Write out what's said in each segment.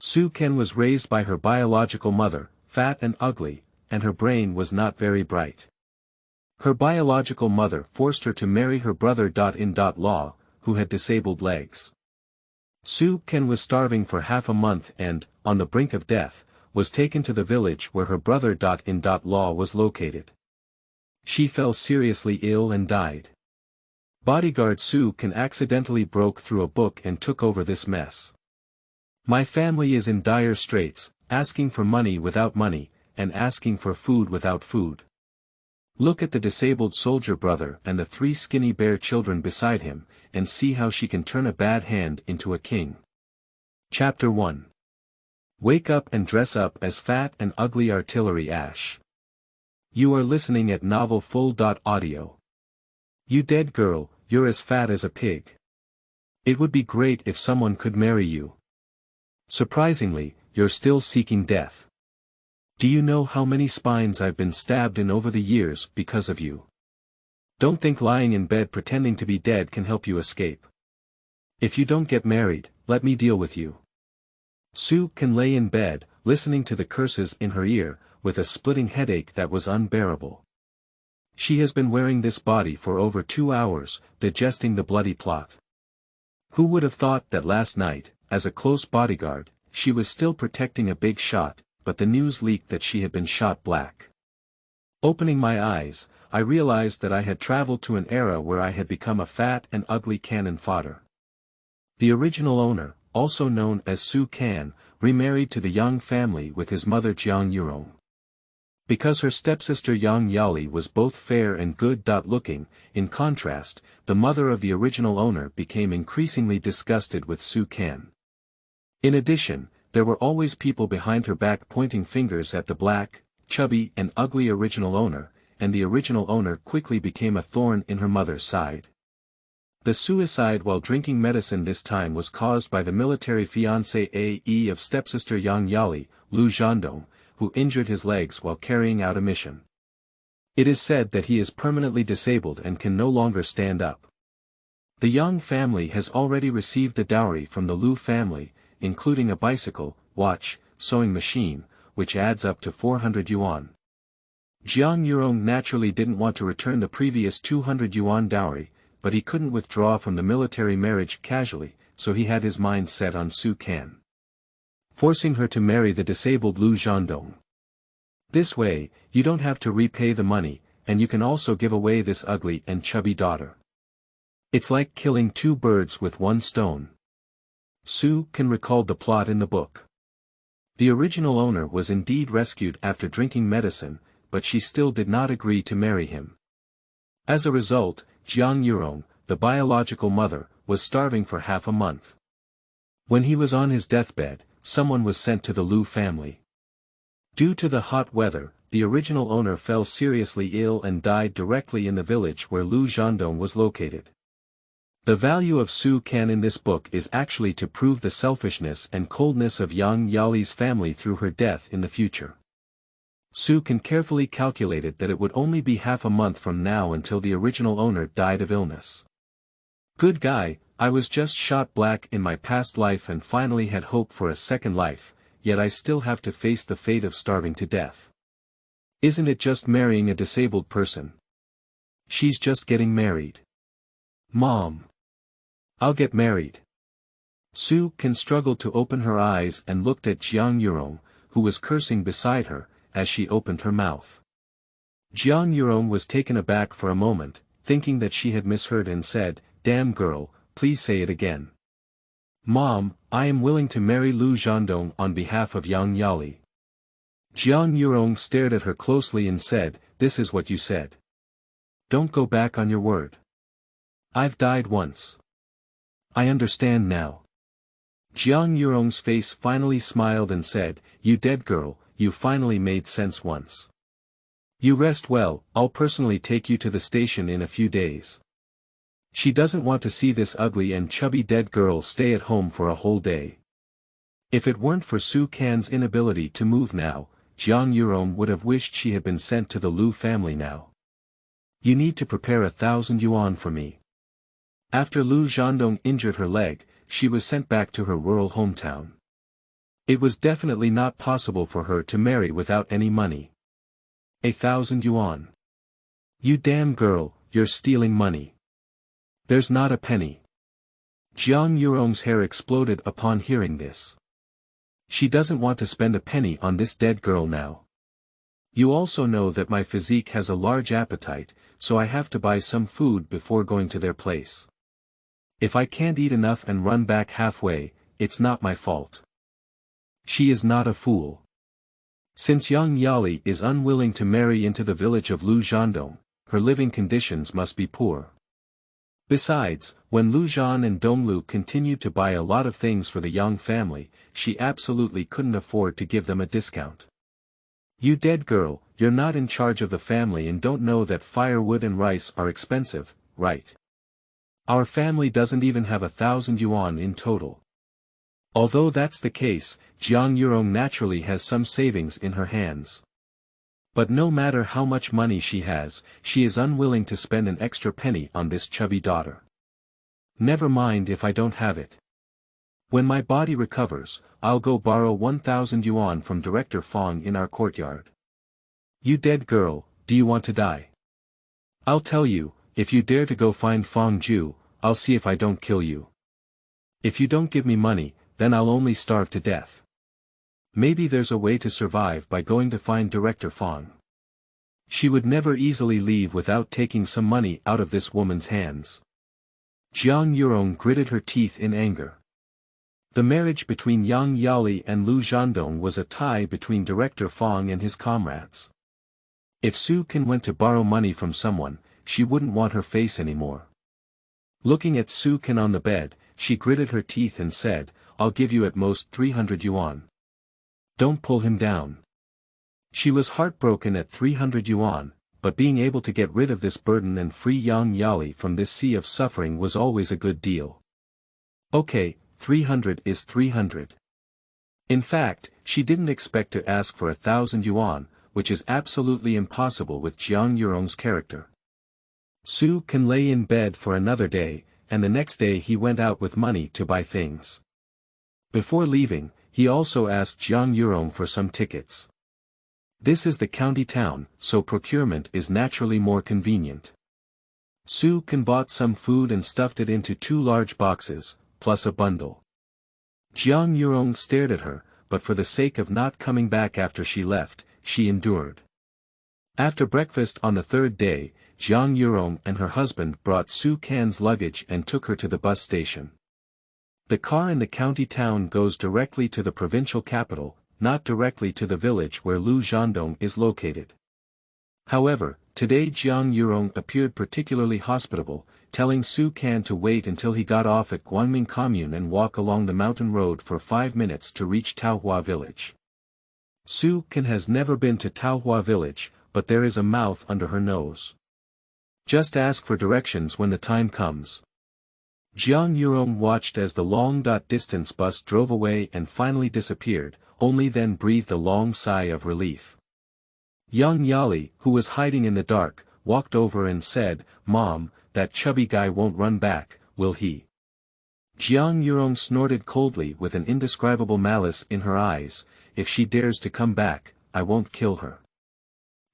Su Can was raised by her biological mother, fat and ugly, and her brain was not very bright. Her biological mother forced her to marry her brother-in-law, who had disabled legs. Su Can was starving for half a month and, on the brink of death, was taken to the village where her brother-in-law was located. She fell seriously ill and died. Bodyguard Su Can accidentally broke through a book and took over this mess. My family is in dire straits, asking for money without money, and asking for food without food. Look at the disabled soldier brother and the 3 skinny bear children beside him, and see how she can turn a bad hand into a king. Chapter 1. Wake up and dress up as fat and ugly artillery ash. You are listening at novelfull.audio. You dead girl, you're as fat as a pig. It would be great if someone could marry you. Surprisingly, you're still seeking death. Do you know how many spines I've been stabbed in over the years because of you? Don't think lying in bed pretending to be dead can help you escape. If you don't get married, let me deal with you. Su Can lay in bed, listening to the curses in her ear, with a splitting headache that was unbearable. She has been wearing this body for over 2 hours, digesting the bloody plot. Who would have thought that last night, as a close bodyguard, she was still protecting a big shot, but the news leaked that she had been shot black. Opening my eyes, I realized that I had traveled to an era where I had become a fat and ugly cannon fodder. The original owner, also known as Su Can, remarried to the Yang family with his mother Jiang Yurong. Because her stepsister Yang Yali was both fair and good-looking, in contrast, the mother of the original owner became increasingly disgusted with Su Can. In addition, there were always people behind her back pointing fingers at the black, chubby and ugly original owner, and the original owner quickly became a thorn in her mother's side. The suicide while drinking medicine this time was caused by the military fiancé of stepsister Yang Yali, Lu Zhandong, who injured his legs while carrying out a mission. It is said that he is permanently disabled and can no longer stand up. The Yang family has already received the dowry from the Lu family, including a bicycle, watch, sewing machine, which adds up to 400 yuan. Jiang Yurong naturally didn't want to return the previous 200 yuan dowry, but he couldn't withdraw from the military marriage casually, so he had his mind set on Su Can, forcing her to marry the disabled Lu Zhandong. This way, you don't have to repay the money, and you can also give away this ugly and chubby daughter. It's like killing 2 birds with 1 stone. Su Can recalled the plot in the book. The original owner was indeed rescued after drinking medicine, but she still did not agree to marry him. As a result, Jiang Yurong, the biological mother, was starving for half a month. When he was on his deathbed, someone was sent to the Lu family. Due to the hot weather, the original owner fell seriously ill and died directly in the village where Lu Zhandong was located. The value of Su Can in this book is actually to prove the selfishness and coldness of Yang Yali's family through her death in the future. Su Can carefully calculated that it would only be half a month from now until the original owner died of illness. Good guy, I was just shot black in my past life and finally had hope for a second life, yet I still have to face the fate of starving to death. Isn't it just marrying a disabled person? She's just getting married. Mom. I'll get married. Su Can struggled to open her eyes and looked at Jiang Yurong, who was cursing beside her, as she opened her mouth. Jiang Yurong was taken aback for a moment, thinking that she had misheard and said, "Damn girl, please say it again." "Mom, I am willing to marry Lu Zhandong on behalf of Yang Yali." Jiang Yurong stared at her closely and said, "This is what you said. Don't go back on your word. I've died once. I understand now." Jiang Yurong's face finally smiled and said, "You dead girl, you finally made sense once. You rest well, I'll personally take you to the station in a few days." She doesn't want to see this ugly and chubby dead girl stay at home for a whole day. If it weren't for Su Can's inability to move now, Jiang Yurong would have wished she had been sent to the Lu family now. "You need to prepare 1,000 yuan for me." After Lu Zhandong injured her leg, she was sent back to her rural hometown. It was definitely not possible for her to marry without any money. 1,000 yuan. You damn girl, you're stealing money. There's not a penny. Jiang Yurong's hair exploded upon hearing this. She doesn't want to spend a penny on this dead girl now. You also know that my physique has a large appetite, so I have to buy some food before going to their place. If I can't eat enough and run back halfway, it's not my fault. She is not a fool. Since Yang Yali is unwilling to marry into the village of Lu Zhandong, her living conditions must be poor. Besides, when Lu Zhan and Donglu continued to buy a lot of things for the Yang family, she absolutely couldn't afford to give them a discount. You dead girl, you're not in charge of the family and don't know that firewood and rice are expensive, right? Our family doesn't even have 1,000 yuan in total. Although that's the case, Jiang Yurong naturally has some savings in her hands. But no matter how much money she has, she is unwilling to spend an extra penny on this chubby daughter. Never mind if I don't have it. When my body recovers, I'll go borrow 1,000 yuan from Director Fong in our courtyard. You dead girl, do you want to die? I'll tell you, if you dare to go find Fong Ju, I'll see if I don't kill you. If you don't give me money, then I'll only starve to death. Maybe there's a way to survive by going to find Director Fong. She would never easily leave without taking some money out of this woman's hands. Jiang Yurong gritted her teeth in anger. The marriage between Yang Yali and Lu Zhandong was a tie between Director Fong and his comrades. If Su Can went to borrow money from someone, she wouldn't want her face anymore. Looking at Su Can on the bed, she gritted her teeth and said, I'll give you at most 300 yuan. Don't pull him down. She was heartbroken at 300 yuan, but being able to get rid of this burden and free Yang Yali from this sea of suffering was always a good deal. Okay, 300 is 300. In fact, she didn't expect to ask for 1,000 yuan, which is absolutely impossible with Jiang Yurong's character. Su Can lay in bed for another day, and the next day he went out with money to buy things. Before leaving, he also asked Jiang Yurong for some tickets. This is the county town, so procurement is naturally more convenient. Su Can bought some food and stuffed it into 2 large boxes, plus a bundle. Jiang Yurong stared at her, but for the sake of not coming back after she left, she endured. After breakfast on the 3rd day, Jiang Yurong and her husband brought Su Can's luggage and took her to the bus station. The car in the county town goes directly to the provincial capital, not directly to the village where Lu Zhandong is located. However, today Jiang Yurong appeared particularly hospitable, telling Su Can to wait until he got off at Guangming Commune and walk along the mountain road for 5 minutes to reach Taohua village. Su Can has never been to Taohua village, but there is a mouth under her nose. Just ask for directions when the time comes. Jiang Yurong watched as the long-distance bus drove away and finally disappeared, only then breathed a long sigh of relief. Yang Yali, who was hiding in the dark, walked over and said, Mom, that chubby guy won't run back, will he? Jiang Yurong snorted coldly with an indescribable malice in her eyes, if she dares to come back, I won't kill her.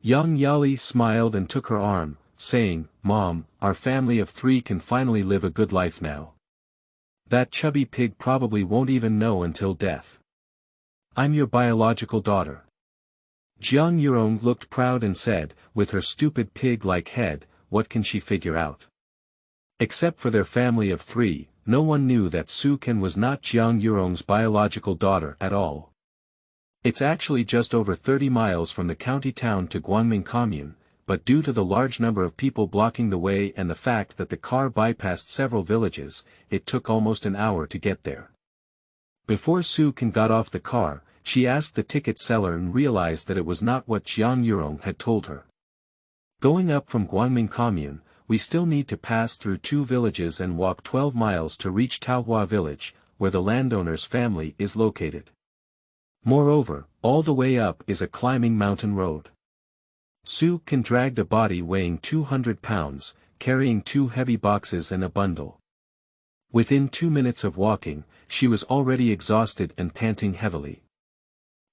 Yang Yali smiled and took her arm, saying, Mom, our family of 3 can finally live a good life now. That chubby pig probably won't even know until death. I'm your biological daughter. Jiang Yurong looked proud and said, with her stupid pig-like head, what can she figure out? Except for their family of 3, no one knew that Su Can was not Jiang Yurong's biological daughter at all. It's actually just over 30 miles from the county town to Guangming Commune, but due to the large number of people blocking the way and the fact that the car bypassed several villages, it took almost an hour to get there. Before Su Can got off the car, she asked the ticket seller and realized that it was not what Jiang Yurong had told her. Going up from Guangming Commune, we still need to pass through 2 villages and walk 12 miles to reach Taohua village, where the landowner's family is located. Moreover, all the way up is a climbing mountain road. Su Can dragged a body weighing 200 pounds, carrying 2 heavy boxes and a bundle. Within 2 minutes of walking, she was already exhausted and panting heavily.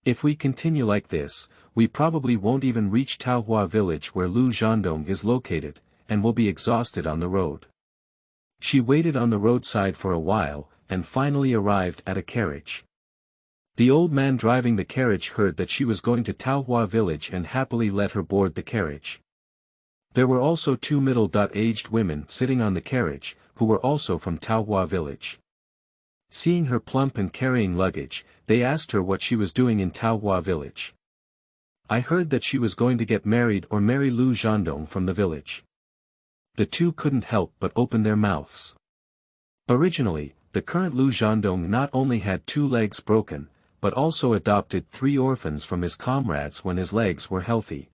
If we continue like this, we probably won't even reach Taohua village where Lu Zhandong is located, and will be exhausted on the road. She waited on the roadside for a while, and finally arrived at a carriage. The old man driving the carriage heard that she was going to Taohua village and happily let her board the carriage. There were also two middle-aged women sitting on the carriage, who were also from Taohua village. Seeing her plump and carrying luggage, they asked her what she was doing in Taohua village. I heard that she was going to get married or marry Lu Zhandong from the village. The two couldn't help but open their mouths. Originally, the current Lu Zhandong not only had 2 legs broken, but also adopted 3 orphans from his comrades when his legs were healthy.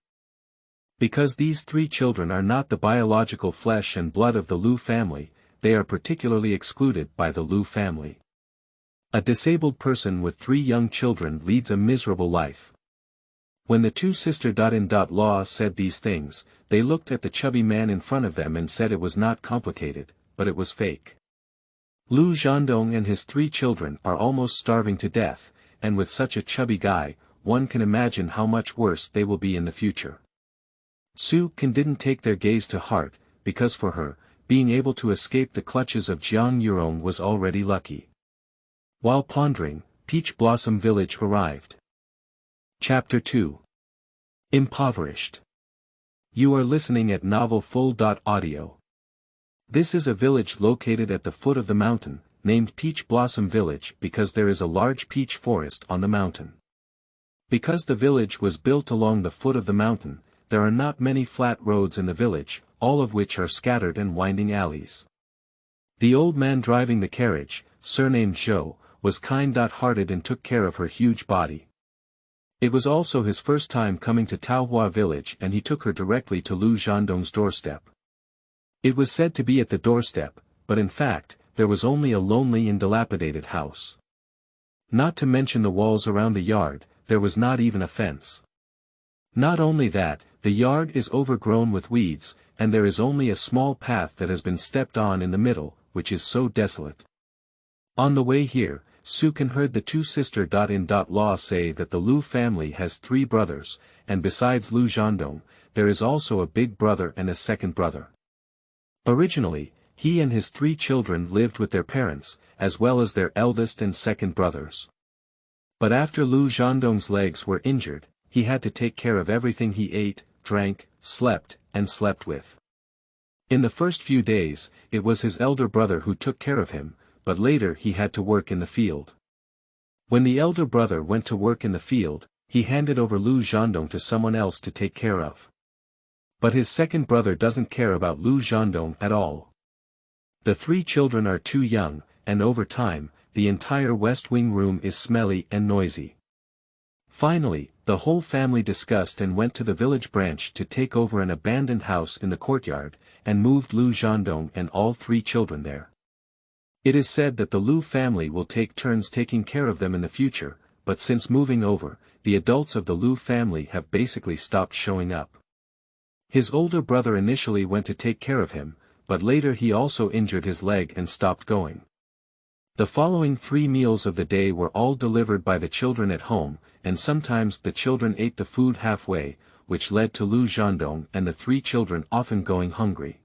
Because these 3 children are not the biological flesh and blood of the Lu family, they are particularly excluded by the Lu family. A disabled person with 3 young children leads a miserable life. When the 2 sister-in-law said these things, they looked at the chubby man in front of them and said it was not complicated, but it was fake. Lu Zhandong and his 3 children are almost starving to death, and with such a chubby guy, one can imagine how much worse they will be in the future. Su Can didn't take their gaze to heart, because for her, being able to escape the clutches of Jiang Yurong was already lucky. While pondering, Peach Blossom Village arrived. Chapter 2. Impoverished. You are listening at novelfull.audio. This is a village located at the foot of the mountain, named Peach Blossom Village because there is a large peach forest on the mountain. Because the village was built along the foot of the mountain, there are not many flat roads in the village, all of which are scattered and winding alleys. The old man driving the carriage, surnamed Zhou, was kind-hearted and took care of her huge body. It was also his first time coming to Taohua village and he took her directly to Lu Zhandong's doorstep. It was said to be at the doorstep, but in fact, there was only a lonely and dilapidated house. Not to mention the walls around the yard, there was not even a fence. Not only that, the yard is overgrown with weeds, and there is only a small path that has been stepped on in the middle, which is so desolate. On the way here, Su Can heard the 2 sister-in-law say that the Lu family has 3 brothers, and besides Lu Zhandong, there is also a big brother and a second brother. Originally, he and his 3 children lived with their parents, as well as their eldest and second brothers. But after Lu Zhandong's legs were injured, he had to take care of everything he ate, drank, slept with. In the first few days, it was his elder brother who took care of him, but later he had to work in the field. When the elder brother went to work in the field, he handed over Lu Zhandong to someone else to take care of. But his second brother doesn't care about Lu Zhandong at all. The 3 children are too young, and over time, the entire West Wing room is smelly and noisy. Finally, the whole family discussed and went to the village branch to take over an abandoned house in the courtyard, and moved Lu Zhandong and all 3 children there. It is said that the Lu family will take turns taking care of them in the future, but since moving over, the adults of the Lu family have basically stopped showing up. His older brother initially went to take care of him, but later he also injured his leg and stopped going. The following 3 meals of the day were all delivered by the children at home, and sometimes the children ate the food halfway, which led to Lu Zhandong and the 3 children often going hungry.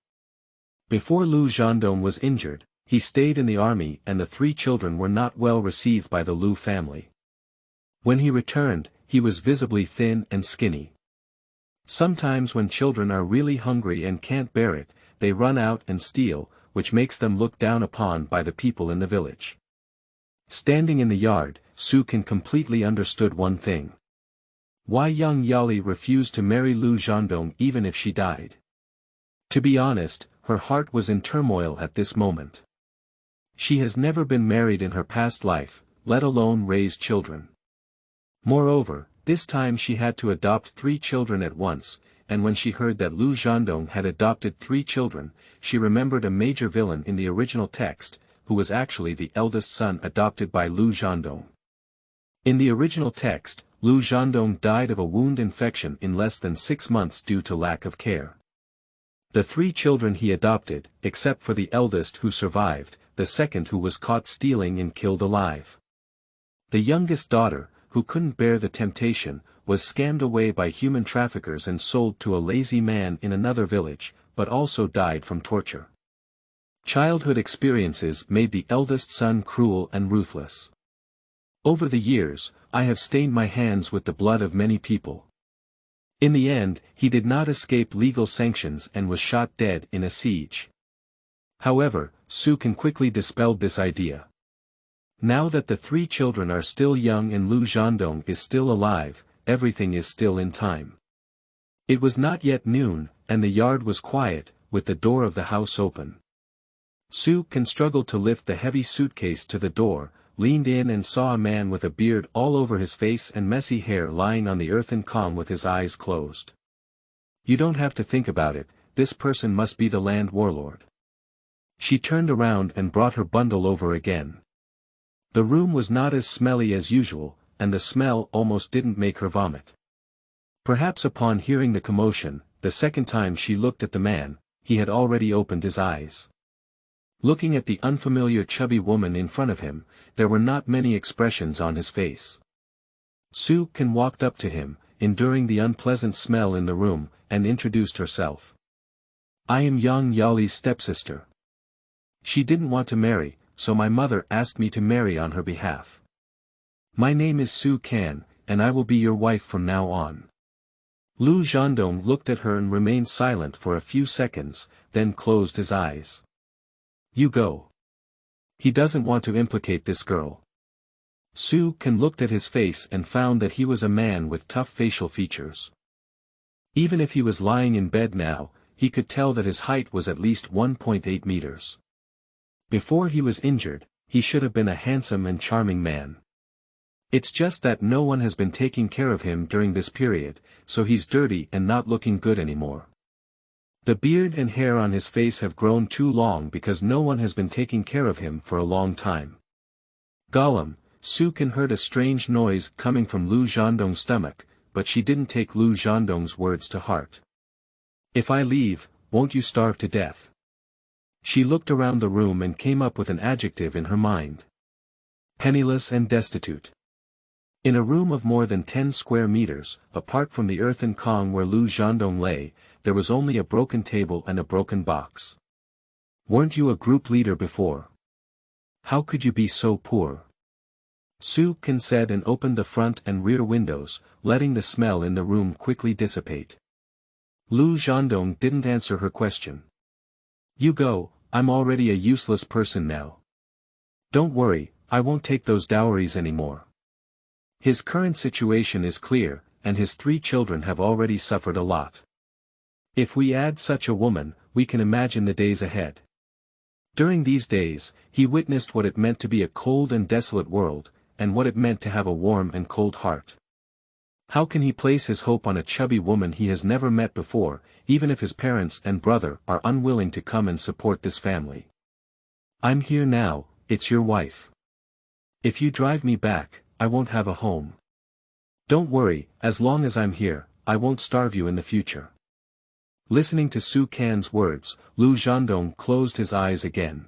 Before Lu Zhandong was injured, he stayed in the army and the 3 children were not well received by the Lu family. When he returned, he was visibly thin and skinny. Sometimes when children are really hungry and can't bear it, they run out and steal, which makes them looked down upon by the people in the village. Standing in the yard, Su Can completely understood one thing. Why young Yali refused to marry Lu Zhandong even if she died. To be honest, her heart was in turmoil at this moment. She has never been married in her past life, let alone raise children. Moreover, this time she had to adopt 3 children at once, and when she heard that Lu Zhandong had adopted 3 children, she remembered a major villain in the original text, who was actually the eldest son adopted by Lu Zhandong. In the original text, Lu Zhandong died of a wound infection in less than 6 months due to lack of care. The 3 children he adopted, except for the eldest who survived, the second who was caught stealing and killed alive. The youngest daughter, who couldn't bear the temptation, was scammed away by human traffickers and sold to a lazy man in another village, but also died from torture. Childhood experiences made the eldest son cruel and ruthless. Over the years, I have stained my hands with the blood of many people. In the end, he did not escape legal sanctions and was shot dead in a siege. However, Su Can quickly dispelled this idea. Now that the 3 children are still young and Lu Zhandong is still alive, everything is still in time. It was not yet noon, and the yard was quiet, with the door of the house open. Su Can struggled to lift the heavy suitcase to the door, leaned in and saw a man with a beard all over his face and messy hair lying on the earthen con with his eyes closed. You don't have to think about it, this person must be the land warlord. She turned around and brought her bundle over again. The room was not as smelly as usual, and the smell almost didn't make her vomit. Perhaps upon hearing the commotion, the second time she looked at the man, he had already opened his eyes. Looking at the unfamiliar chubby woman in front of him, there were not many expressions on his face. Su Can walked up to him, enduring the unpleasant smell in the room, and introduced herself. I am Yang Yali's stepsister. She didn't want to marry, so my mother asked me to marry on her behalf. My name is Su Can, and I will be your wife from now on. Lu Zhandong looked at her and remained silent for a few seconds, then closed his eyes. You go. He doesn't want to implicate this girl. Su Can looked at his face and found that he was a man with tough facial features. Even if he was lying in bed now, he could tell that his height was at least 1.8 meters. Before he was injured, he should have been a handsome and charming man. It's just that no one has been taking care of him during this period, so he's dirty and not looking good anymore. The beard and hair on his face have grown too long because no one has been taking care of him for a long time. Gollum, Su Can heard a strange noise coming from Lu Zhandong's stomach, but she didn't take Lu Zhandong's words to heart. If I leave, won't you starve to death? She looked around the room and came up with an adjective in her mind. Penniless and destitute. In a room of more than 10 square meters, apart from the earthen kong where Lu Zhandong lay, there was only a broken table and a broken box. Weren't you a group leader before? How could you be so poor? Su Can said and opened the front and rear windows, letting the smell in the room quickly dissipate. Lu Zhandong didn't answer her question. You go, I'm already a useless person now. Don't worry, I won't take those dowries anymore. His current situation is clear, and his 3 children have already suffered a lot. If we add such a woman, we can imagine the days ahead. During these days, he witnessed what it meant to be a cold and desolate world, and what it meant to have a warm and cold heart. How can he place his hope on a chubby woman he has never met before, even if his parents and brother are unwilling to come and support this family? I'm here now, it's your wife. If you drive me back, I won't have a home. Don't worry, as long as I'm here, I won't starve you in the future. Listening to Su Can's words, Lu Zhandong closed his eyes again.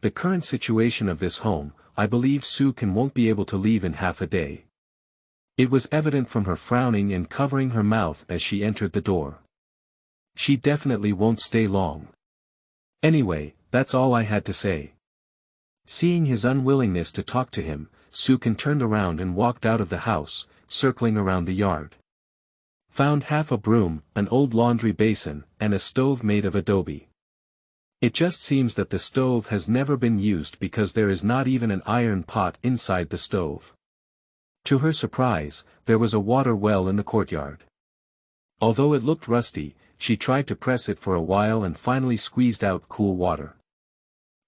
The current situation of this home, I believe Su Can won't be able to leave in half a day. It was evident from her frowning and covering her mouth as she entered the door. She definitely won't stay long. Anyway, that's all I had to say. Seeing his unwillingness to talk to him, Su Can turned around and walked out of the house, circling around the yard. Found half a broom, an old laundry basin, and a stove made of adobe. It just seems that the stove has never been used because there is not even an iron pot inside the stove. To her surprise, there was a water well in the courtyard. Although it looked rusty, she tried to press it for a while and finally squeezed out cool water.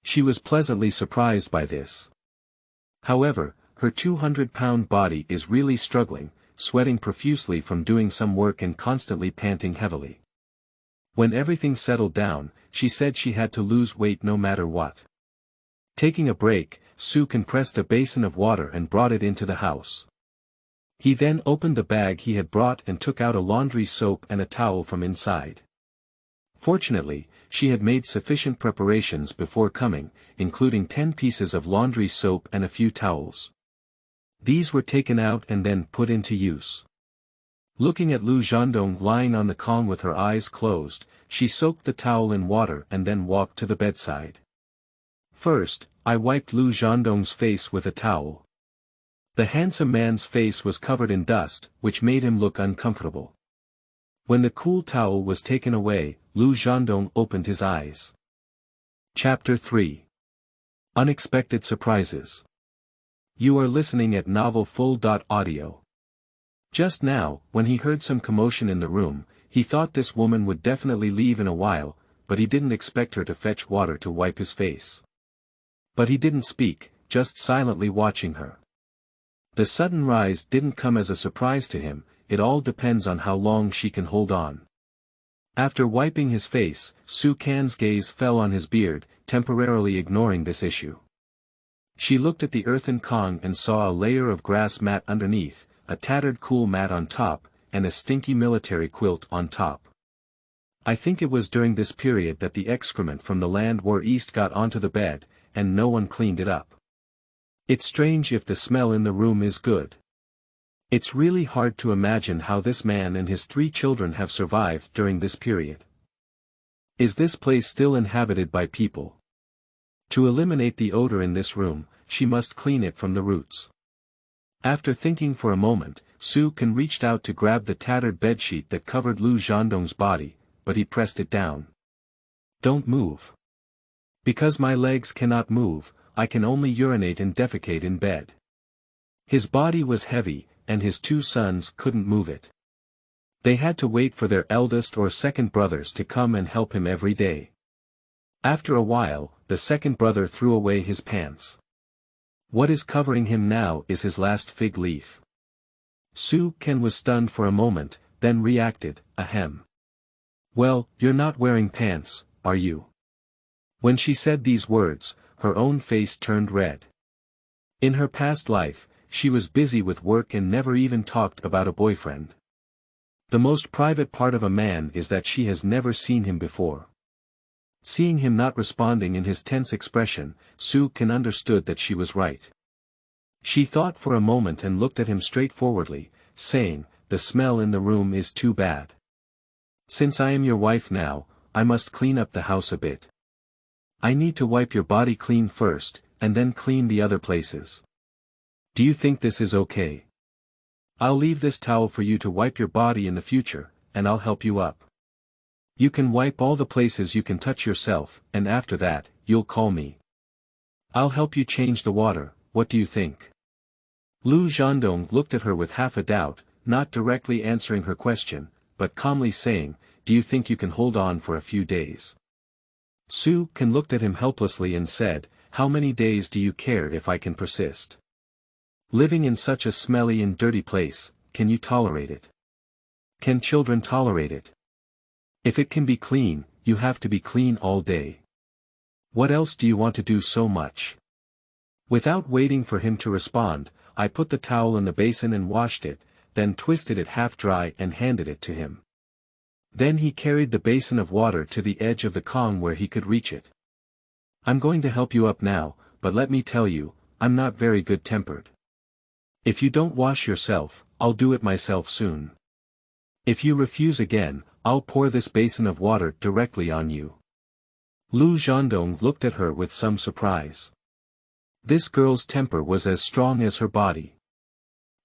She was pleasantly surprised by this. However, her 200-pound body is really struggling, sweating profusely from doing some work and constantly panting heavily. When everything settled down, she said she had to lose weight no matter what. Taking a break, Su Can pressed a basin of water and brought it into the house. He then opened the bag he had brought and took out a laundry soap and a towel from inside. Fortunately, she had made sufficient preparations before coming, including 10 pieces of laundry soap and a few towels. These were taken out and then put into use. Looking at Lu Zhendong lying on the Kong with her eyes closed, she soaked the towel in water and then walked to the bedside. First, I wiped Lu Zhendong's face with a towel. The handsome man's face was covered in dust, which made him look uncomfortable. When the cool towel was taken away, Lu Zhendong opened his eyes. Chapter 3. Unexpected Surprises. You are listening at novelfull.audio. Just now, when he heard some commotion in the room, he thought this woman would definitely leave in a while, but he didn't expect her to fetch water to wipe his face. But he didn't speak, just silently watching her. The sudden rise didn't come as a surprise to him, it all depends on how long she can hold on. After wiping his face, Su Can's gaze fell on his beard, temporarily ignoring this issue. She looked at the earthen Kong and saw a layer of grass mat underneath, a tattered cool mat on top, and a stinky military quilt on top. I think it was during this period that the excrement from the land war east got onto the bed, and no one cleaned it up. It's strange if the smell in the room is good. It's really hard to imagine how this man and his 3 children have survived during this period. Is this place still inhabited by people? To eliminate the odor in this room, she must clean it from the roots. After thinking for a moment, Su Can reached out to grab the tattered bedsheet that covered Lu Zhendong's body, but he pressed it down. Don't move. Because my legs cannot move, I can only urinate and defecate in bed. His body was heavy, and his 2 sons couldn't move it. They had to wait for their eldest or second brothers to come and help him every day. After a while, the second brother threw away his pants. What is covering him now is his last fig leaf. Su Can was stunned for a moment, then reacted, ahem. Well, you're not wearing pants, are you? When she said these words, her own face turned red. In her past life, she was busy with work and never even talked about a boyfriend. The most private part of a man is that she has never seen him before. Seeing him not responding in his tense expression, Su Can understood that she was right. She thought for a moment and looked at him straightforwardly, saying, the smell in the room is too bad. Since I am your wife now, I must clean up the house a bit. I need to wipe your body clean first, and then clean the other places. Do you think this is okay? I'll leave this towel for you to wipe your body in the future, and I'll help you up. You can wipe all the places you can touch yourself, and after that, you'll call me. I'll help you change the water, what do you think? Lu Zhendong looked at her with half a doubt, not directly answering her question, but calmly saying, do you think you can hold on for a few days? Su Can looked at him helplessly and said, how many days do you care if I can persist? Living in such a smelly and dirty place, can you tolerate it? Can children tolerate it? If it can be clean, you have to be clean all day. What else do you want to do so much? Without waiting for him to respond, I put the towel in the basin and washed it, then twisted it half dry and handed it to him. Then he carried the basin of water to the edge of the Kong where he could reach it. I'm going to help you up now, but let me tell you, I'm not very good-tempered. If you don't wash yourself, I'll do it myself soon. If you refuse again, I'll pour this basin of water directly on you. Lu Zhendong looked at her with some surprise. This girl's temper was as strong as her body.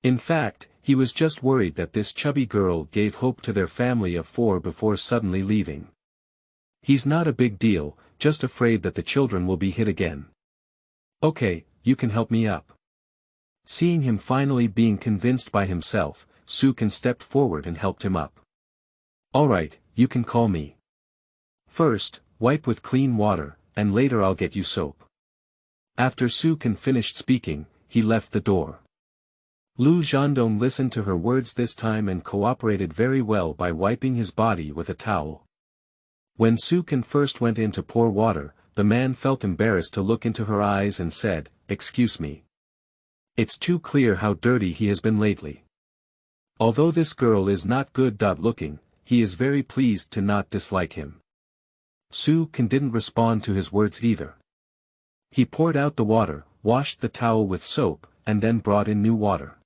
In fact, he was just worried that this chubby girl gave hope to their family of 4 before suddenly leaving. He's not a big deal, just afraid that the children will be hit again. Okay, you can help me up. Seeing him finally being convinced by himself, Su Can stepped forward and helped him up. Alright, you can call me. First, wipe with clean water, and later I'll get you soap. After Su Can finished speaking, he left the door. Lu Zhendong listened to her words this time and cooperated very well by wiping his body with a towel. When Su Can first went in to pour water, the man felt embarrassed to look into her eyes and said, "Excuse me. It's too clear how dirty he has been lately. Although this girl is not good looking, he is very pleased to not dislike him." Su Can didn't respond to his words either. He poured out the water, washed the towel with soap, and then brought in new water.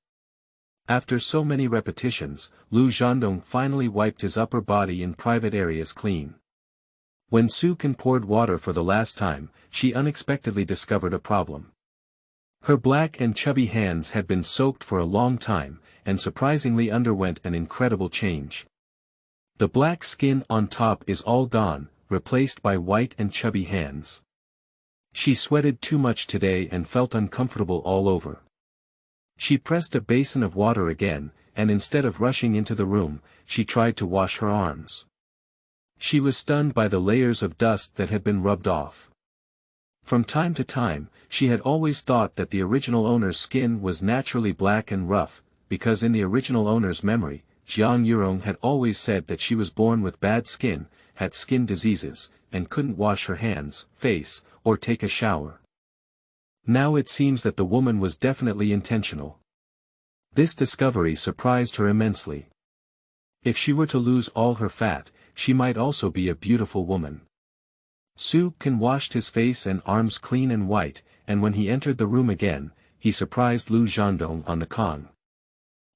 After so many repetitions, Lu Zhandong finally wiped his upper body and private areas clean. When Su Can poured water for the last time, she unexpectedly discovered a problem. Her black and chubby hands had been soaked for a long time, and surprisingly underwent an incredible change. The black skin on top is all gone, replaced by white and chubby hands. She sweated too much today and felt uncomfortable all over. She pressed a basin of water again, and instead of rushing into the room, she tried to wash her arms. She was stunned by the layers of dust that had been rubbed off. From time to time, she had always thought that the original owner's skin was naturally black and rough, because in the original owner's memory, Jiang Yurong had always said that she was born with bad skin, had skin diseases, and couldn't wash her hands, face, or take a shower. Now it seems that the woman was definitely intentional. This discovery surprised her immensely. If she were to lose all her fat, she might also be a beautiful woman. Su Can washed his face and arms clean and white, and when he entered the room again, he surprised Lu Zhandong on the con.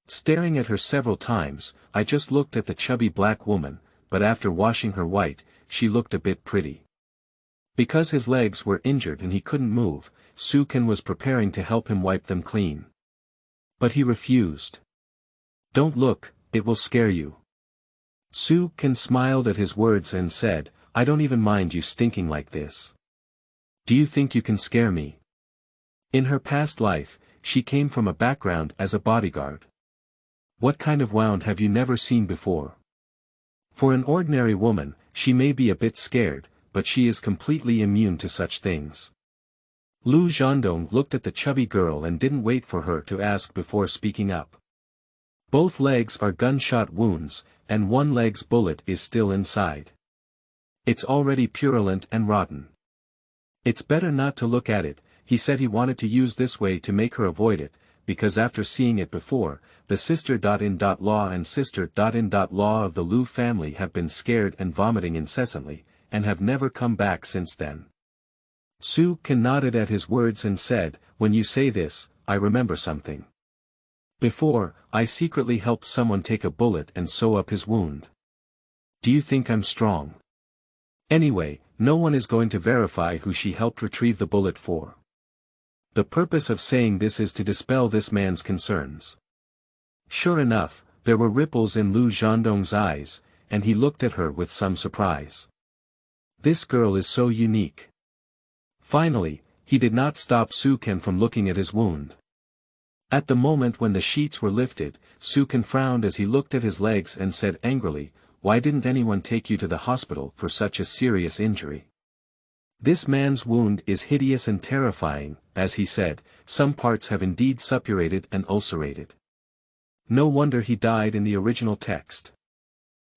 Staring at her several times, I just looked at the chubby black woman, but after washing her white, she looked a bit pretty. Because his legs were injured and he couldn't move, Su Can was preparing to help him wipe them clean. But he refused. "Don't look, it will scare you." Su Can smiled at his words and said, "I don't even mind you stinking like this. Do you think you can scare me?" In her past life, she came from a background as a bodyguard. What kind of wound have you never seen before? For an ordinary woman, she may be a bit scared, but she is completely immune to such things. Lu Zhandong looked at the chubby girl and didn't wait for her to ask before speaking up. "Both legs are gunshot wounds, and one leg's bullet is still inside. It's already purulent and rotten. It's better not to look at it." He said he wanted to use this way to make her avoid it, because after seeing it before, the sister.in.law and sister.in.law of the Lu family have been scared and vomiting incessantly, and have never come back since then. Su Can nodded at his words and said, "When you say this, I remember something. Before, I secretly helped someone take a bullet and sew up his wound. Do you think I'm strong? Anyway, no one is going to verify who she helped retrieve the bullet for. The purpose of saying this is to dispel this man's concerns." Sure enough, there were ripples in Lu Zhandong's eyes, and he looked at her with some surprise. This girl is so unique. Finally, he did not stop Su Can from looking at his wound. At the moment when the sheets were lifted, Su Can frowned as he looked at his legs and said angrily, "Why didn't anyone take you to the hospital for such a serious injury? This man's wound is hideous and terrifying," as he said, "some parts have indeed suppurated and ulcerated. No wonder he died in the original text.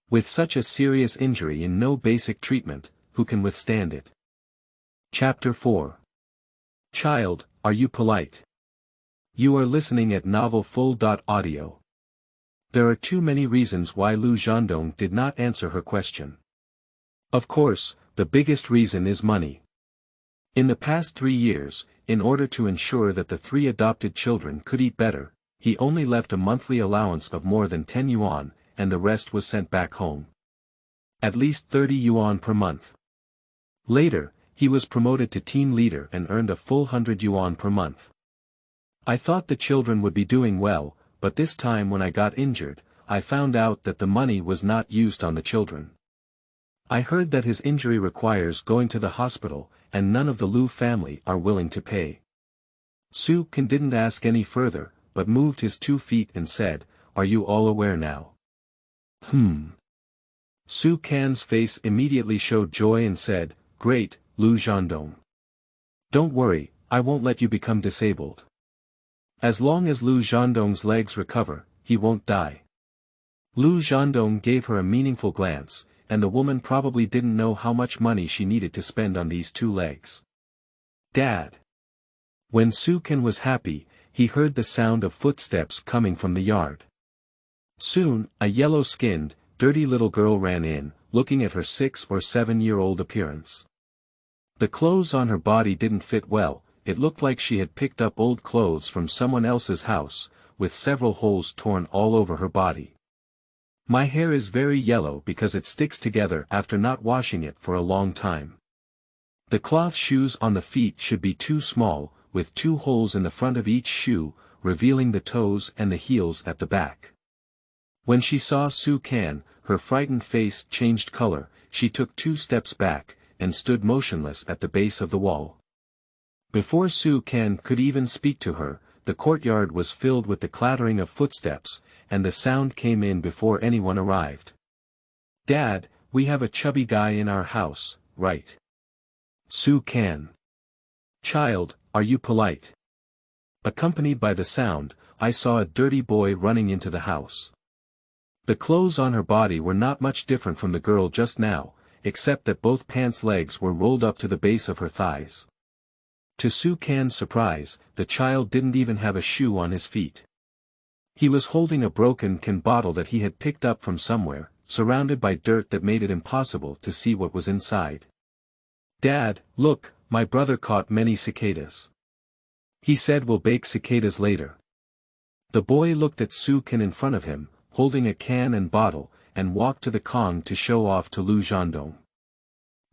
With such a serious injury and no basic treatment, who can withstand it?" Chapter 4. Child, are you polite? You are listening at novelfull.audio. There are too many reasons why Lu Zhandong did not answer her question. Of course, the biggest reason is money. In the past 3 years, in order to ensure that the 3 adopted children could eat better, he only left a monthly allowance of more than 10 yuan, and the rest was sent back home. At least 30 yuan per month. Later, he was promoted to team leader and earned a full 100 yuan per month. I thought the children would be doing well, but this time when I got injured, I found out that the money was not used on the children. I heard that his injury requires going to the hospital, and none of the Lu family are willing to pay. Su Can didn't ask any further, but moved his 2 feet and said, "Are you all aware now?" Su Can's face immediately showed joy and said, "Great, Lu Zhandong. Don't worry, I won't let you become disabled. As long as Lu Zhandong's legs recover, he won't die." Lu Zhandong gave her a meaningful glance, and the woman probably didn't know how much money she needed to spend on these 2 legs. "Dad." When Su Can was happy, he heard the sound of footsteps coming from the yard. Soon, a yellow-skinned, dirty little girl ran in, looking at her 6 or 7-year-old appearance. The clothes on her body didn't fit well, it looked like she had picked up old clothes from someone else's house, with several holes torn all over her body. My hair is very yellow because it sticks together after not washing it for a long time. The cloth shoes on the feet should be too small, with 2 holes in the front of each shoe, revealing the toes and the heels at the back. When she saw Su Can, her frightened face changed color, she took 2 steps back, and stood motionless at the base of the wall. Before Su Can could even speak to her, the courtyard was filled with the clattering of footsteps, and the sound came in before anyone arrived. "Dad, we have a chubby guy in our house, right?" Su Can. "Child, are you polite?" Accompanied by the sound, I saw a dirty boy running into the house. The clothes on her body were not much different from the girl just now, except that both pants' legs were rolled up to the base of her thighs. To Su Can's surprise, the child didn't even have a shoe on his feet. He was holding a broken can bottle that he had picked up from somewhere, surrounded by dirt that made it impossible to see what was inside. "Dad, look, my brother caught many cicadas. He said we'll bake cicadas later." The boy looked at Su Can in front of him, holding a can and bottle, and walked to the Kong to show off to Lu Zhendong.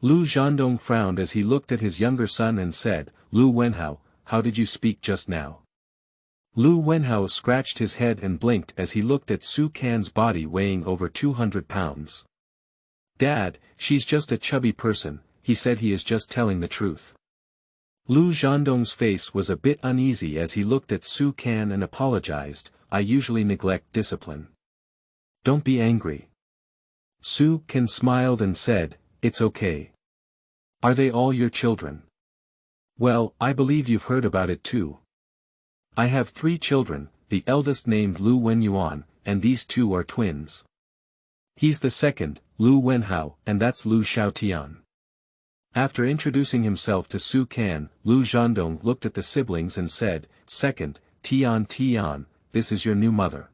Lu Zhendong frowned as he looked at his younger son and said, "Lu Wenhao, how did you speak just now?" Lu Wenhao scratched his head and blinked as he looked at Su Can's body weighing over 200 pounds. "Dad, she's just a chubby person," he said. "He is just telling the truth." Lu Zhendong's face was a bit uneasy as he looked at Su Can and apologized, "I usually neglect discipline. Don't be angry." Su Can smiled and said, "It's okay. Are they all your children?" "Well, I believe you've heard about it too. I have 3 children, the eldest named Lu Wenyuan, and these 2 are twins. He's the second, Lu Wenhao, and that's Lu Xiaotian." After introducing himself to Su Can, Lu Zhendong looked at the siblings and said, "Second, Tian, this is your new mother.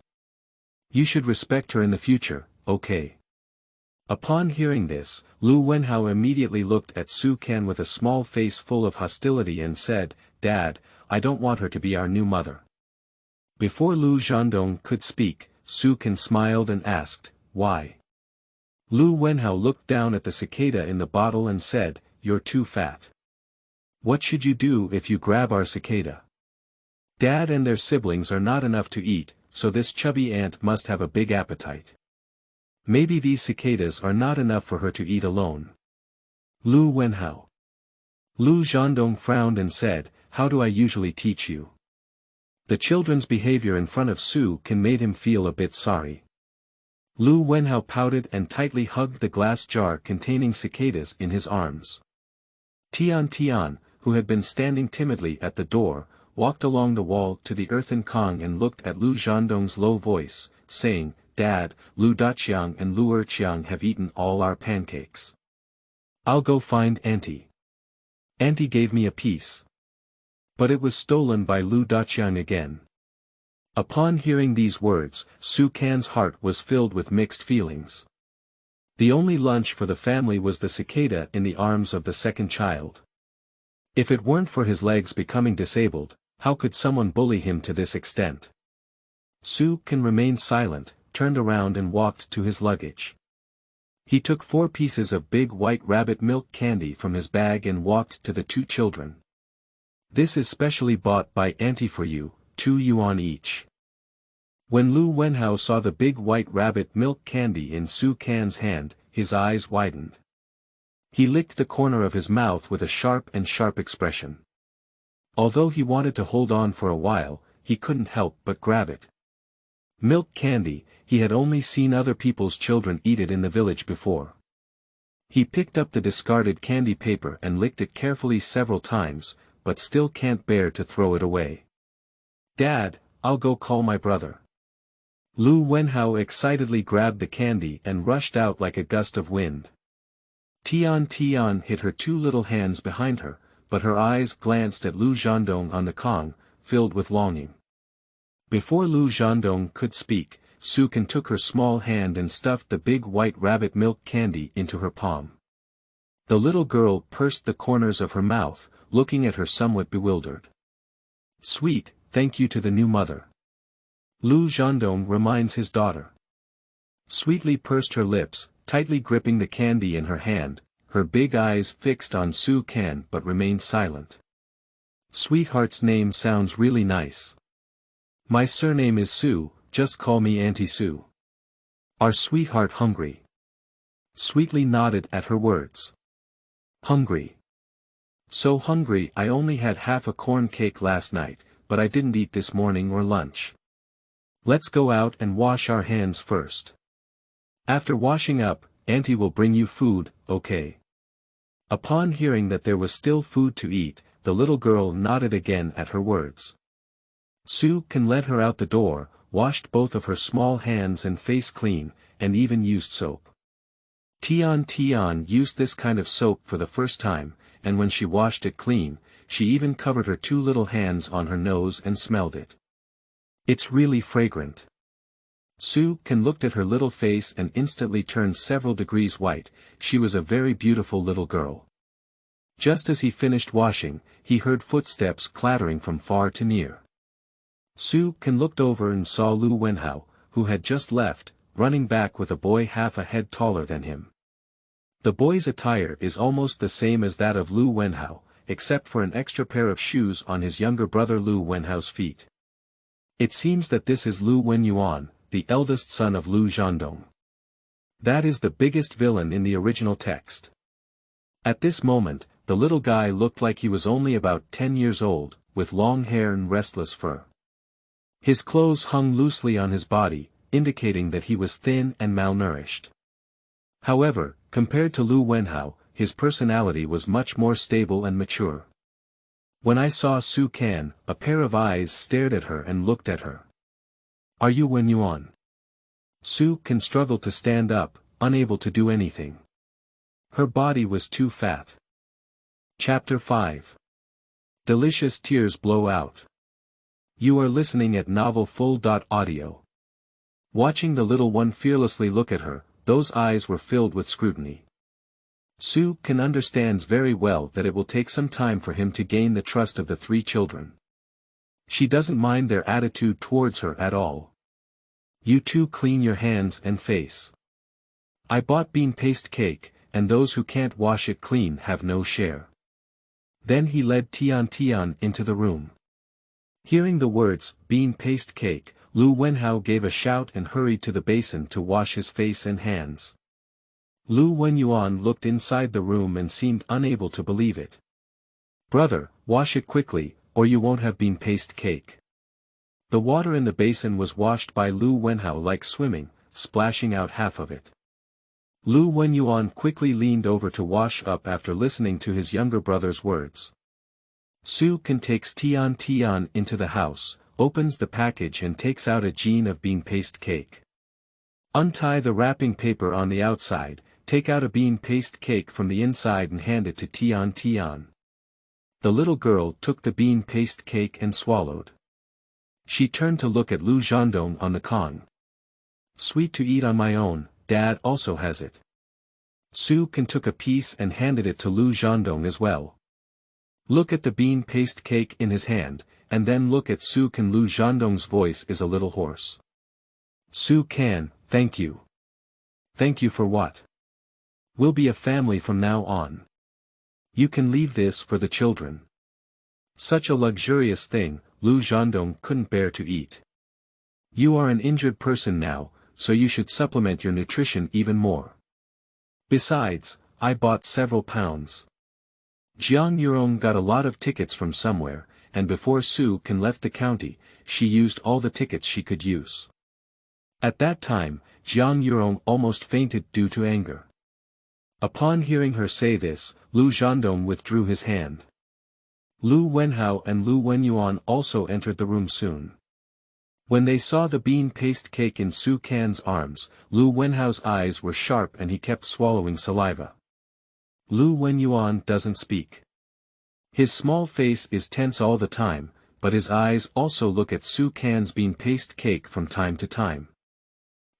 You should respect her in the future, okay?" Upon hearing this, Lu Wenhao immediately looked at Su Can with a small face full of hostility and said, "Dad, I don't want her to be our new mother." Before Lu Zhendong could speak, Su Can smiled and asked, "Why?" Lu Wenhao looked down at the cicada in the bottle and said, "You're too fat. What should you do if you grab our cicada? Dad and their siblings are not enough to eat, so this chubby ant must have a big appetite. Maybe these cicadas are not enough for her to eat alone." Lu Wenhao. Lu Zhendong frowned and said, "How do I usually teach you?" The children's behavior in front of Su Can made him feel a bit sorry. Lu Wenhao pouted and tightly hugged the glass jar containing cicadas in his arms. Tian, who had been standing timidly at the door, walked along the wall to the earthen Kong and looked at Lu Zhendong's low voice, saying, "Dad, Lu Daqiang and Lu Erqiang have eaten all our pancakes. I'll go find Auntie. Auntie gave me a piece. But it was stolen by Lu Daqiang again." Upon hearing these words, Su Can's heart was filled with mixed feelings. The only lunch for the family was the cicada in the arms of the second child. If it weren't for his legs becoming disabled, how could someone bully him to this extent? Su Can remained silent, turned around and walked to his luggage. He took 4 pieces of big white rabbit milk candy from his bag and walked to the 2 children. "This is specially bought by Auntie for you, 2 yuan each." When Lu Wenhao saw the big white rabbit milk candy in Su Can's hand, his eyes widened. He licked the corner of his mouth with a sharp expression. Although he wanted to hold on for a while, he couldn't help but grab it. Milk candy, he had only seen other people's children eat it in the village before. He picked up the discarded candy paper and licked it carefully several times, but still can't bear to throw it away. "Dad, I'll go call my brother." Lu Wenhao excitedly grabbed the candy and rushed out like a gust of wind. Tian hid her 2 little hands behind her, but her eyes glanced at Lu Zhendong on the Kong, filled with longing. Before Lu Zhendong could speak, Su Can took her small hand and stuffed the big white rabbit milk candy into her palm. The little girl pursed the corners of her mouth, looking at her somewhat bewildered. Sweet, thank you to the new mother. Lu Zhendong reminds his daughter. Sweetly pursed her lips, tightly gripping the candy in her hand, her big eyes fixed on Su Can but remained silent. Sweetheart's name sounds really nice. My surname is Su, just call me Auntie Su. Our sweetheart hungry? Sweetly nodded at her words. Hungry. So hungry I only had half a corn cake last night, but I didn't eat this morning or lunch. Let's go out and wash our hands first. After washing up, Auntie will bring you food, okay? Upon hearing that there was still food to eat, the little girl nodded again at her words. Su Can led her out the door, washed both of her small hands and face clean, and even used soap. Tian used this kind of soap for the first time, and when she washed it clean, she even covered her two little hands on her nose and smelled it. It's really fragrant. Su Can looked at her little face and instantly turned several degrees white. She was a very beautiful little girl. Just as he finished washing, he heard footsteps clattering from far to near. Su Can looked over and saw Lu Wenhao, who had just left, running back with a boy half a head taller than him. The boy's attire is almost the same as that of Lu Wenhao, except for an extra pair of shoes on his younger brother Lu Wenhao's feet. It seems that this is Lu Wenyuan, the eldest son of Lu Zhendong. That is the biggest villain in the original text. At this moment, the little guy looked like he was only about 10 years old, with long hair and restless fur. His clothes hung loosely on his body, indicating that he was thin and malnourished. However, compared to Lu Wenhao, his personality was much more stable and mature. When I saw Su Can, a pair of eyes stared at her and looked at her. Are you Wenyuan? Su Can struggled to stand up, unable to do anything. Her body was too fat. Chapter 5. Delicious Tears Blow Out. You are listening at novelfull.audio. Watching the little one fearlessly look at her, those eyes were filled with scrutiny. Su Can understands very well that it will take some time for him to gain the trust of the three children. She doesn't mind their attitude towards her at all. You two clean your hands and face. I bought bean paste cake, and those who can't wash it clean have no share. Then he led Tian into the room. Hearing the words, bean paste cake, Lu Wenhao gave a shout and hurried to the basin to wash his face and hands. Lu Wenyuan looked inside the room and seemed unable to believe it. Brother, wash it quickly, or you won't have bean paste cake. The water in the basin was washed by Lu Wenhao like swimming, splashing out half of it. Lu Wenyuan quickly leaned over to wash up after listening to his younger brother's words. Su Can takes Tian into the house, opens the package and takes out a jean of bean paste cake. Untie the wrapping paper on the outside, take out a bean paste cake from the inside and hand it to Tian. The little girl took the bean paste cake and swallowed. She turned to look at Lu Zhendong on the con. Sweet to eat on my own, Dad also has it. Su Can took a piece and handed it to Lu Zhendong as well. Look at the bean paste cake in his hand, and then look at Su Can. Lu Zhendong's voice is a little hoarse. Su Can, thank you. Thank you for what? We'll be a family from now on. You can leave this for the children. Such a luxurious thing, Lu Zhendong couldn't bear to eat. You are an injured person now, so you should supplement your nutrition even more. Besides, I bought several pounds. Jiang Yurong got a lot of tickets from somewhere, and before Su Can left the county, she used all the tickets she could use. At that time, Jiang Yurong almost fainted due to anger. Upon hearing her say this, Lu Zhendong withdrew his hand. Lu Wenhao and Lu Wenyuan also entered the room soon. When they saw the bean paste cake in Su Can's arms, Lu Wenhao's eyes were sharp and he kept swallowing saliva. Lu Wenyuan doesn't speak. His small face is tense all the time, but his eyes also look at Su Can's bean paste cake from time to time.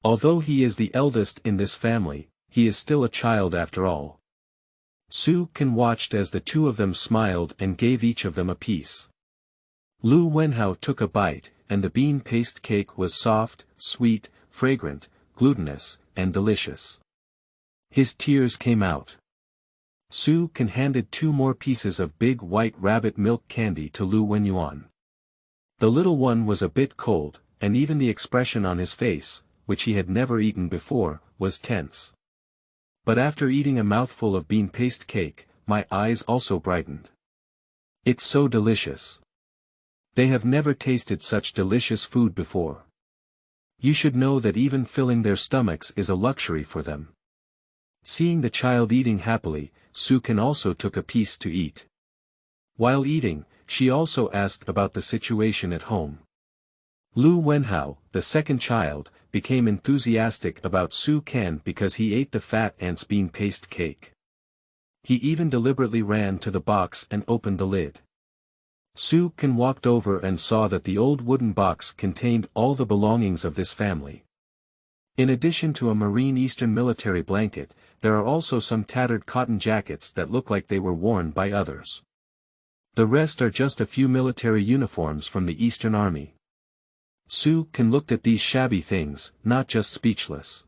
Although he is the eldest in this family, he is still a child after all. Su Can watched as the two of them smiled and gave each of them a piece. Lu Wenhao took a bite, and the bean paste cake was soft, sweet, fragrant, glutinous, and delicious. His tears came out. Su Can handed 2 more pieces of big white rabbit milk candy to Lu Wenyuan. The little one was a bit cold, and even the expression on his face, which he had never eaten before, was tense. But after eating a mouthful of bean paste cake, my eyes also brightened. It's so delicious. They have never tasted such delicious food before. You should know that even filling their stomachs is a luxury for them. Seeing the child eating happily, Su Can also took a piece to eat. While eating, she also asked about the situation at home. Lu Wenhao, the second child, became enthusiastic about Su Can because he ate the fat ant's bean paste cake. He even deliberately ran to the box and opened the lid. Su Can walked over and saw that the old wooden box contained all the belongings of this family. In addition to a Marine Eastern military blanket, there are also some tattered cotton jackets that look like they were worn by others. The rest are just a few military uniforms from the Eastern Army. Su Can looked at these shabby things, not just speechless.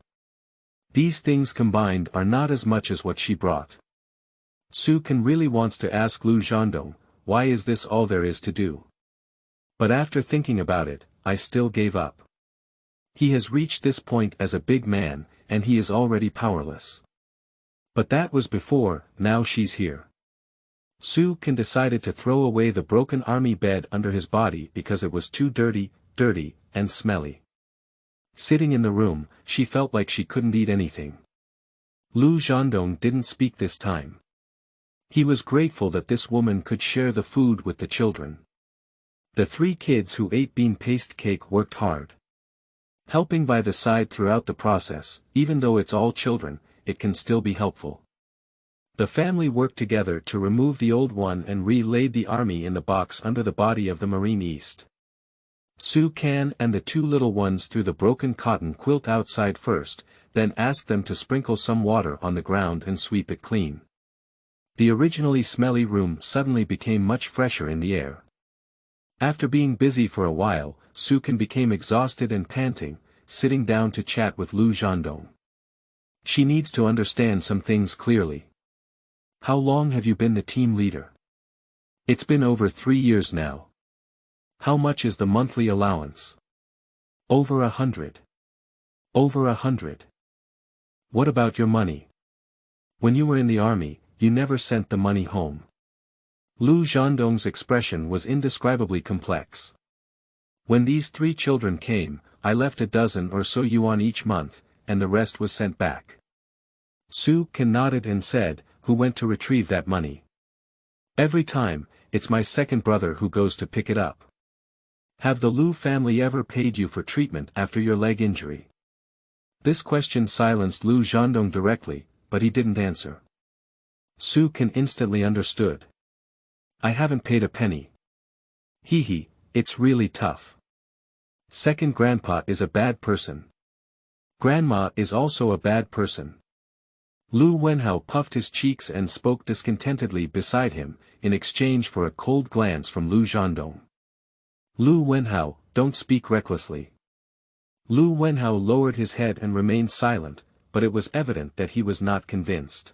These things combined are not as much as what she brought. Su Can really wants to ask Lu Zhandong, why is this all there is to do? But after thinking about it, I still gave up. He has reached this point as a big man, and he is already powerless. But that was before, now she's here. Su Can decided to throw away the broken army bed under his body because it was too dirty, and smelly. Sitting in the room, she felt like she couldn't eat anything. Lu Zhandong didn't speak this time. He was grateful that this woman could share the food with the children. The 3 kids who ate bean paste cake worked hard. Helping by the side throughout the process, even though it's all children, it can still be helpful. The family worked together to remove the old one and re-laid the army in the box under the body of the Marine East. Su Can and the 2 little ones threw the broken cotton quilt outside first, then asked them to sprinkle some water on the ground and sweep it clean. The originally smelly room suddenly became much fresher in the air. After being busy for a while, Su Can became exhausted and panting, sitting down to chat with Lu Zhandong. She needs to understand some things clearly. How long have you been the team leader? It's been over 3 years now. How much is the monthly allowance? Over 100. Over 100. What about your money? When you were in the army, you never sent the money home. Lu Zhandong's expression was indescribably complex. When these 3 children came, I left a dozen or so yuan each month, and the rest was sent back. Su Can nodded and said, who went to retrieve that money? Every time, it's my second brother who goes to pick it up. Have the Lu family ever paid you for treatment after your leg injury? This question silenced Lu Zhandong directly, but he didn't answer. Su Can instantly understood. I haven't paid a penny. Hee, it's really tough. Second grandpa is a bad person. Grandma is also a bad person. Lu Wenhao puffed his cheeks and spoke discontentedly beside him, in exchange for a cold glance from Lu Zhandong. Lu Wenhao, don't speak recklessly. Lu Wenhao lowered his head and remained silent, but it was evident that he was not convinced.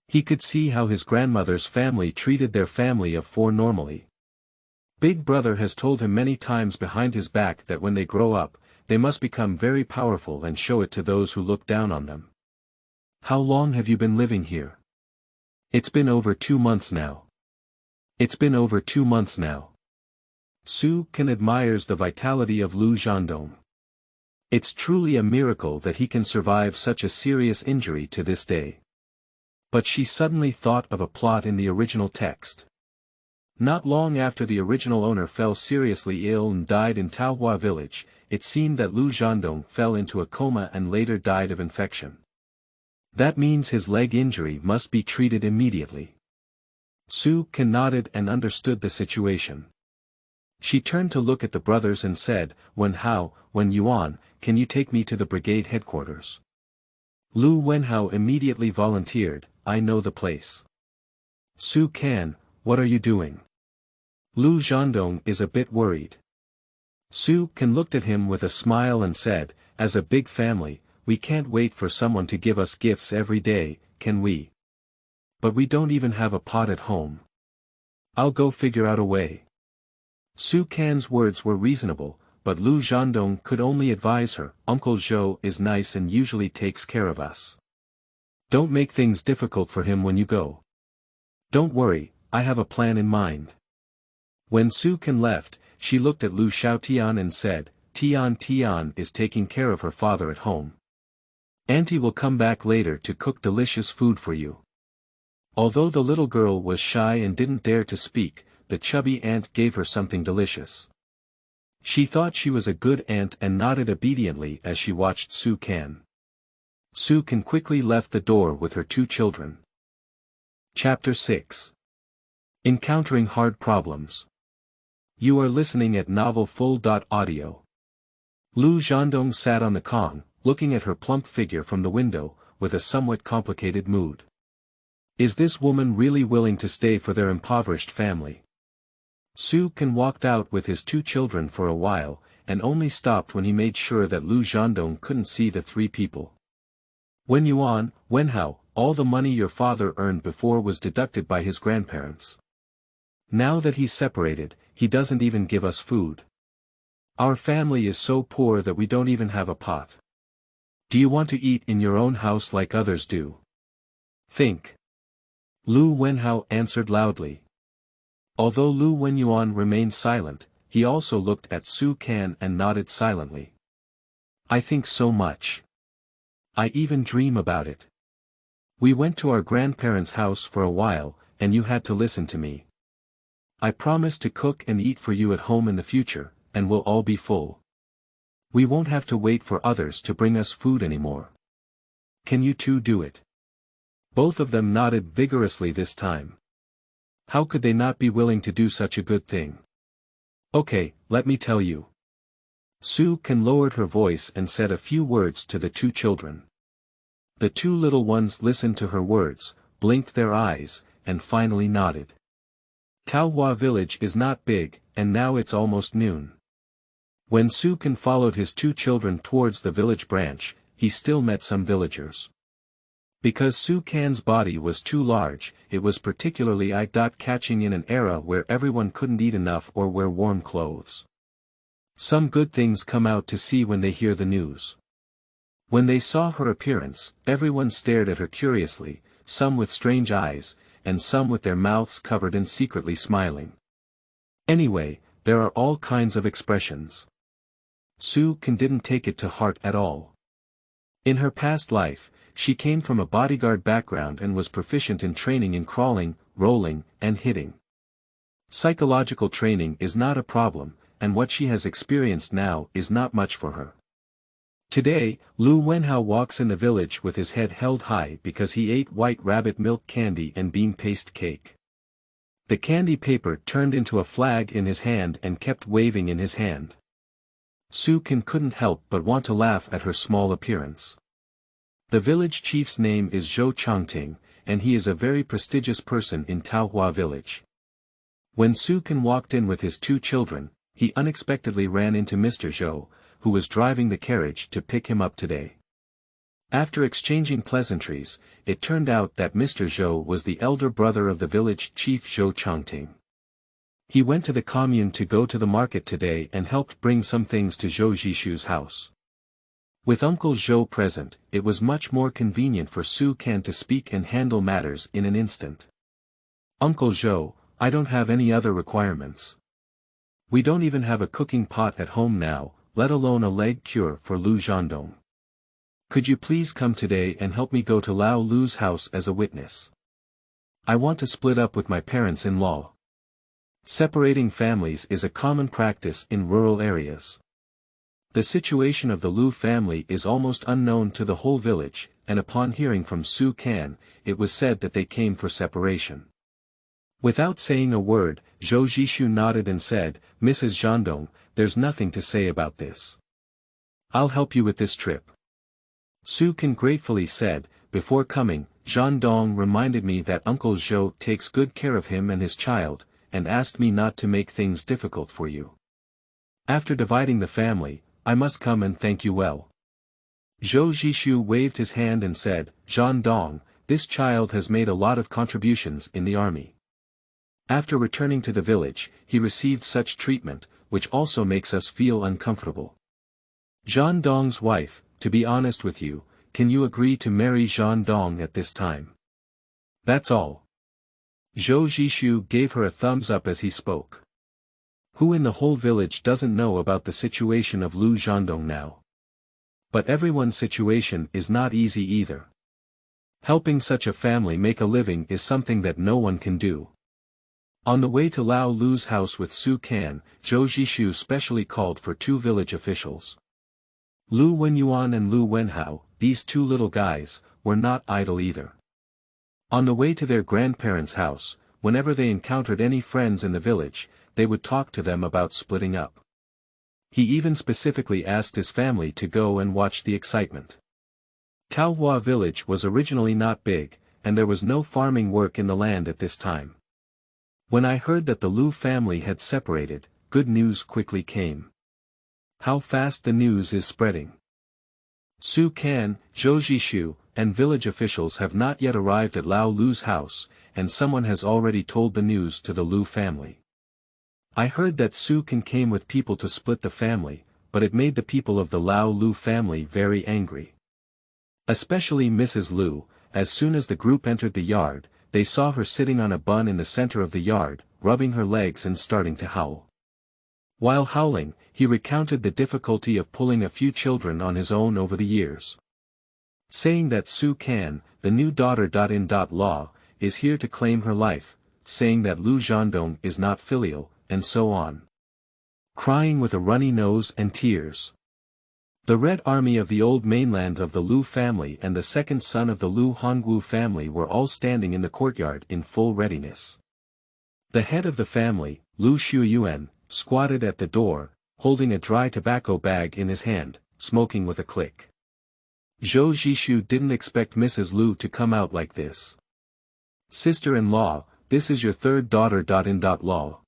He could see how his grandmother's family treated their family of 4 normally. Big Brother has told him many times behind his back that when they grow up, they must become very powerful and show it to those who look down on them. How long have you been living here? It's been over 2 months now. It's been over 2 months now. Su Can admires the vitality of Lu Zhandong. It's truly a miracle that he can survive such a serious injury to this day. But she suddenly thought of a plot in the original text. Not long after the original owner fell seriously ill and died in Taohua village, it seemed that Lu Zhandong fell into a coma and later died of infection. That means his leg injury must be treated immediately. Su Can nodded and understood the situation. She turned to look at the brothers and said, when Yuan, can you take me to the brigade headquarters? Lu Wenhao immediately volunteered, I know the place. Su Can, what are you doing? Lu Zhandong is a bit worried. Su Can looked at him with a smile and said, as a big family, we can't wait for someone to give us gifts every day, can we? But we don't even have a pot at home. I'll go figure out a way. Su Can's words were reasonable, but Lu Zhandong could only advise her, Uncle Zhou is nice and usually takes care of us. Don't make things difficult for him when you go. Don't worry, I have a plan in mind. When Su Can left, she looked at Lu Xiaotian and said, Tian is taking care of her father at home. Auntie will come back later to cook delicious food for you. Although the little girl was shy and didn't dare to speak, the chubby aunt gave her something delicious. She thought she was a good aunt and nodded obediently as she watched Su Can. Su Can quickly left the door with her 2 children. Chapter 6. Encountering Hard Problems. You are listening at novelfull.audio. Lu Zhandong sat on the Kong, looking at her plump figure from the window, with a somewhat complicated mood. Is this woman really willing to stay for their impoverished family? Su Can walked out with his 2 children for a while, and only stopped when he made sure that Lu Zhandong couldn't see the 3 people. When Yuan, Wenhao, all the money your father earned before was deducted by his grandparents. Now that he's separated, he doesn't even give us food. Our family is so poor that we don't even have a pot. Do you want to eat in your own house like others do? Think. Lu Wenhao answered loudly. Although Lu Wenyuan remained silent, he also looked at Su Can and nodded silently. I think so much. I even dream about it. We went to our grandparents' house for a while, and you had to listen to me. I promise to cook and eat for you at home in the future, and we'll all be full. We won't have to wait for others to bring us food anymore. Can you 2 do it? Both of them nodded vigorously this time. How could they not be willing to do such a good thing? Okay, let me tell you. Su Can lowered her voice and said a few words to the 2 children. The 2 little ones listened to her words, blinked their eyes, and finally nodded. Taohua village is not big, and now it's almost noon. When Su Can followed his 2 children towards the village branch, he still met some villagers. Because Su Can's body was too large, it was particularly eye-catching in an era where everyone couldn't eat enough or wear warm clothes. Some good things come out to see when they hear the news. When they saw her appearance, everyone stared at her curiously, some with strange eyes, and some with their mouths covered and secretly smiling. Anyway, there are all kinds of expressions. Su Can didn't take it to heart at all. In her past life, she came from a bodyguard background and was proficient in training in crawling, rolling, and hitting. Psychological training is not a problem, and what she has experienced now is not much for her. Today, Lu Wenhao walks in the village with his head held high because he ate white rabbit milk candy and bean paste cake. The candy paper turned into a flag in his hand and kept waving in his hand. Su Can couldn't help but want to laugh at her small appearance. The village chief's name is Zhou Changting, and he is a very prestigious person in Taohua village. When Su Can walked in with his 2 children, he unexpectedly ran into Mr. Zhou, who was driving the carriage to pick him up today. After exchanging pleasantries, it turned out that Mr. Zhou was the elder brother of the village chief Zhou Changting. He went to the commune to go to the market today and helped bring some things to Zhou Jishu's house. With Uncle Zhou present, it was much more convenient for Su Can to speak and handle matters in an instant. Uncle Zhou, I don't have any other requirements. We don't even have a cooking pot at home now, let alone a leg cure for Lu Zhandong. Could you please come today and help me go to Lao Lu's house as a witness? I want to split up with my parents-in-law. Separating families is a common practice in rural areas. The situation of the Lu family is almost unknown to the whole village, and upon hearing from Su Can, it was said that they came for separation. Without saying a word, Zhou Jishu nodded and said, Mrs. Zhandong, there's nothing to say about this. I'll help you with this trip. Su Can gratefully said, before coming, Zhandong reminded me that Uncle Zhou takes good care of him and his child, and asked me not to make things difficult for you. After dividing the family, I must come and thank you well. Zhou Jishu waved his hand and said, Zhandong, this child has made a lot of contributions in the army. After returning to the village, he received such treatment, which also makes us feel uncomfortable. Zhandong's wife, to be honest with you, can you agree to marry Zhandong at this time? That's all. Zhou Jishu gave her a thumbs up as he spoke. Who in the whole village doesn't know about the situation of Lu Zhandong now? But everyone's situation is not easy either. Helping such a family make a living is something that no one can do. On the way to Lao Lu's house with Su Can, Zhou Jishu specially called for 2 village officials. Lu Wenyuan and Lu Wenhao, these 2 little guys, were not idle either. On the way to their grandparents' house, whenever they encountered any friends in the village, they would talk to them about splitting up. He even specifically asked his family to go and watch the excitement. Taohua village was originally not big, and there was no farming work in the land at this time. When I heard that the Lu family had separated, good news quickly came. How fast the news is spreading. Su Can, Zhou Jishu, and village officials have not yet arrived at Lao Lu's house, and someone has already told the news to the Lu family. I heard that Su Can came with people to split the family, but it made the people of the Lao Lu family very angry. Especially Mrs. Lu. As soon as the group entered the yard, they saw her sitting on a bun in the center of the yard, rubbing her legs and starting to howl. While howling, he recounted the difficulty of pulling a few children on his own over the years. Saying that Su Can, the new daughter-in-law, is here to claim her life, saying that Lu Zhandong is not filial, and so on. Crying with a runny nose and tears. The Red Army of the old mainland of the Lu family and the second son of the Lu Hongwu family were all standing in the courtyard in full readiness. The head of the family, Lu Shuyuan, squatted at the door, holding a dry tobacco bag in his hand, smoking with a click. Zhou Jishu didn't expect Mrs. Lu to come out like this. Sister-in-law, this is your 3rd daughter-in-law.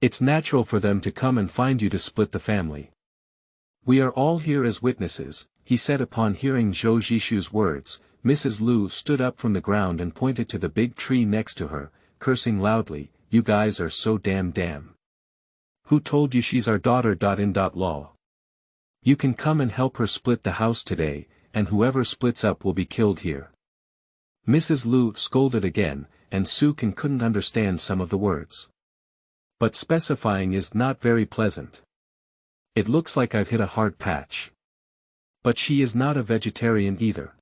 It's natural for them to come and find you to split the family. We are all here as witnesses, he said. Upon hearing Zhou Jishu's words, Mrs. Lu stood up from the ground and pointed to the big tree next to her, cursing loudly, you guys are so damn. Who told you she's our daughter-in-law? You can come and help her split the house today, and whoever splits up will be killed here. Mrs. Lu scolded again, and Su Can couldn't understand some of the words. But specifying is not very pleasant. It looks like I've hit a hard patch. But she is not a vegetarian either.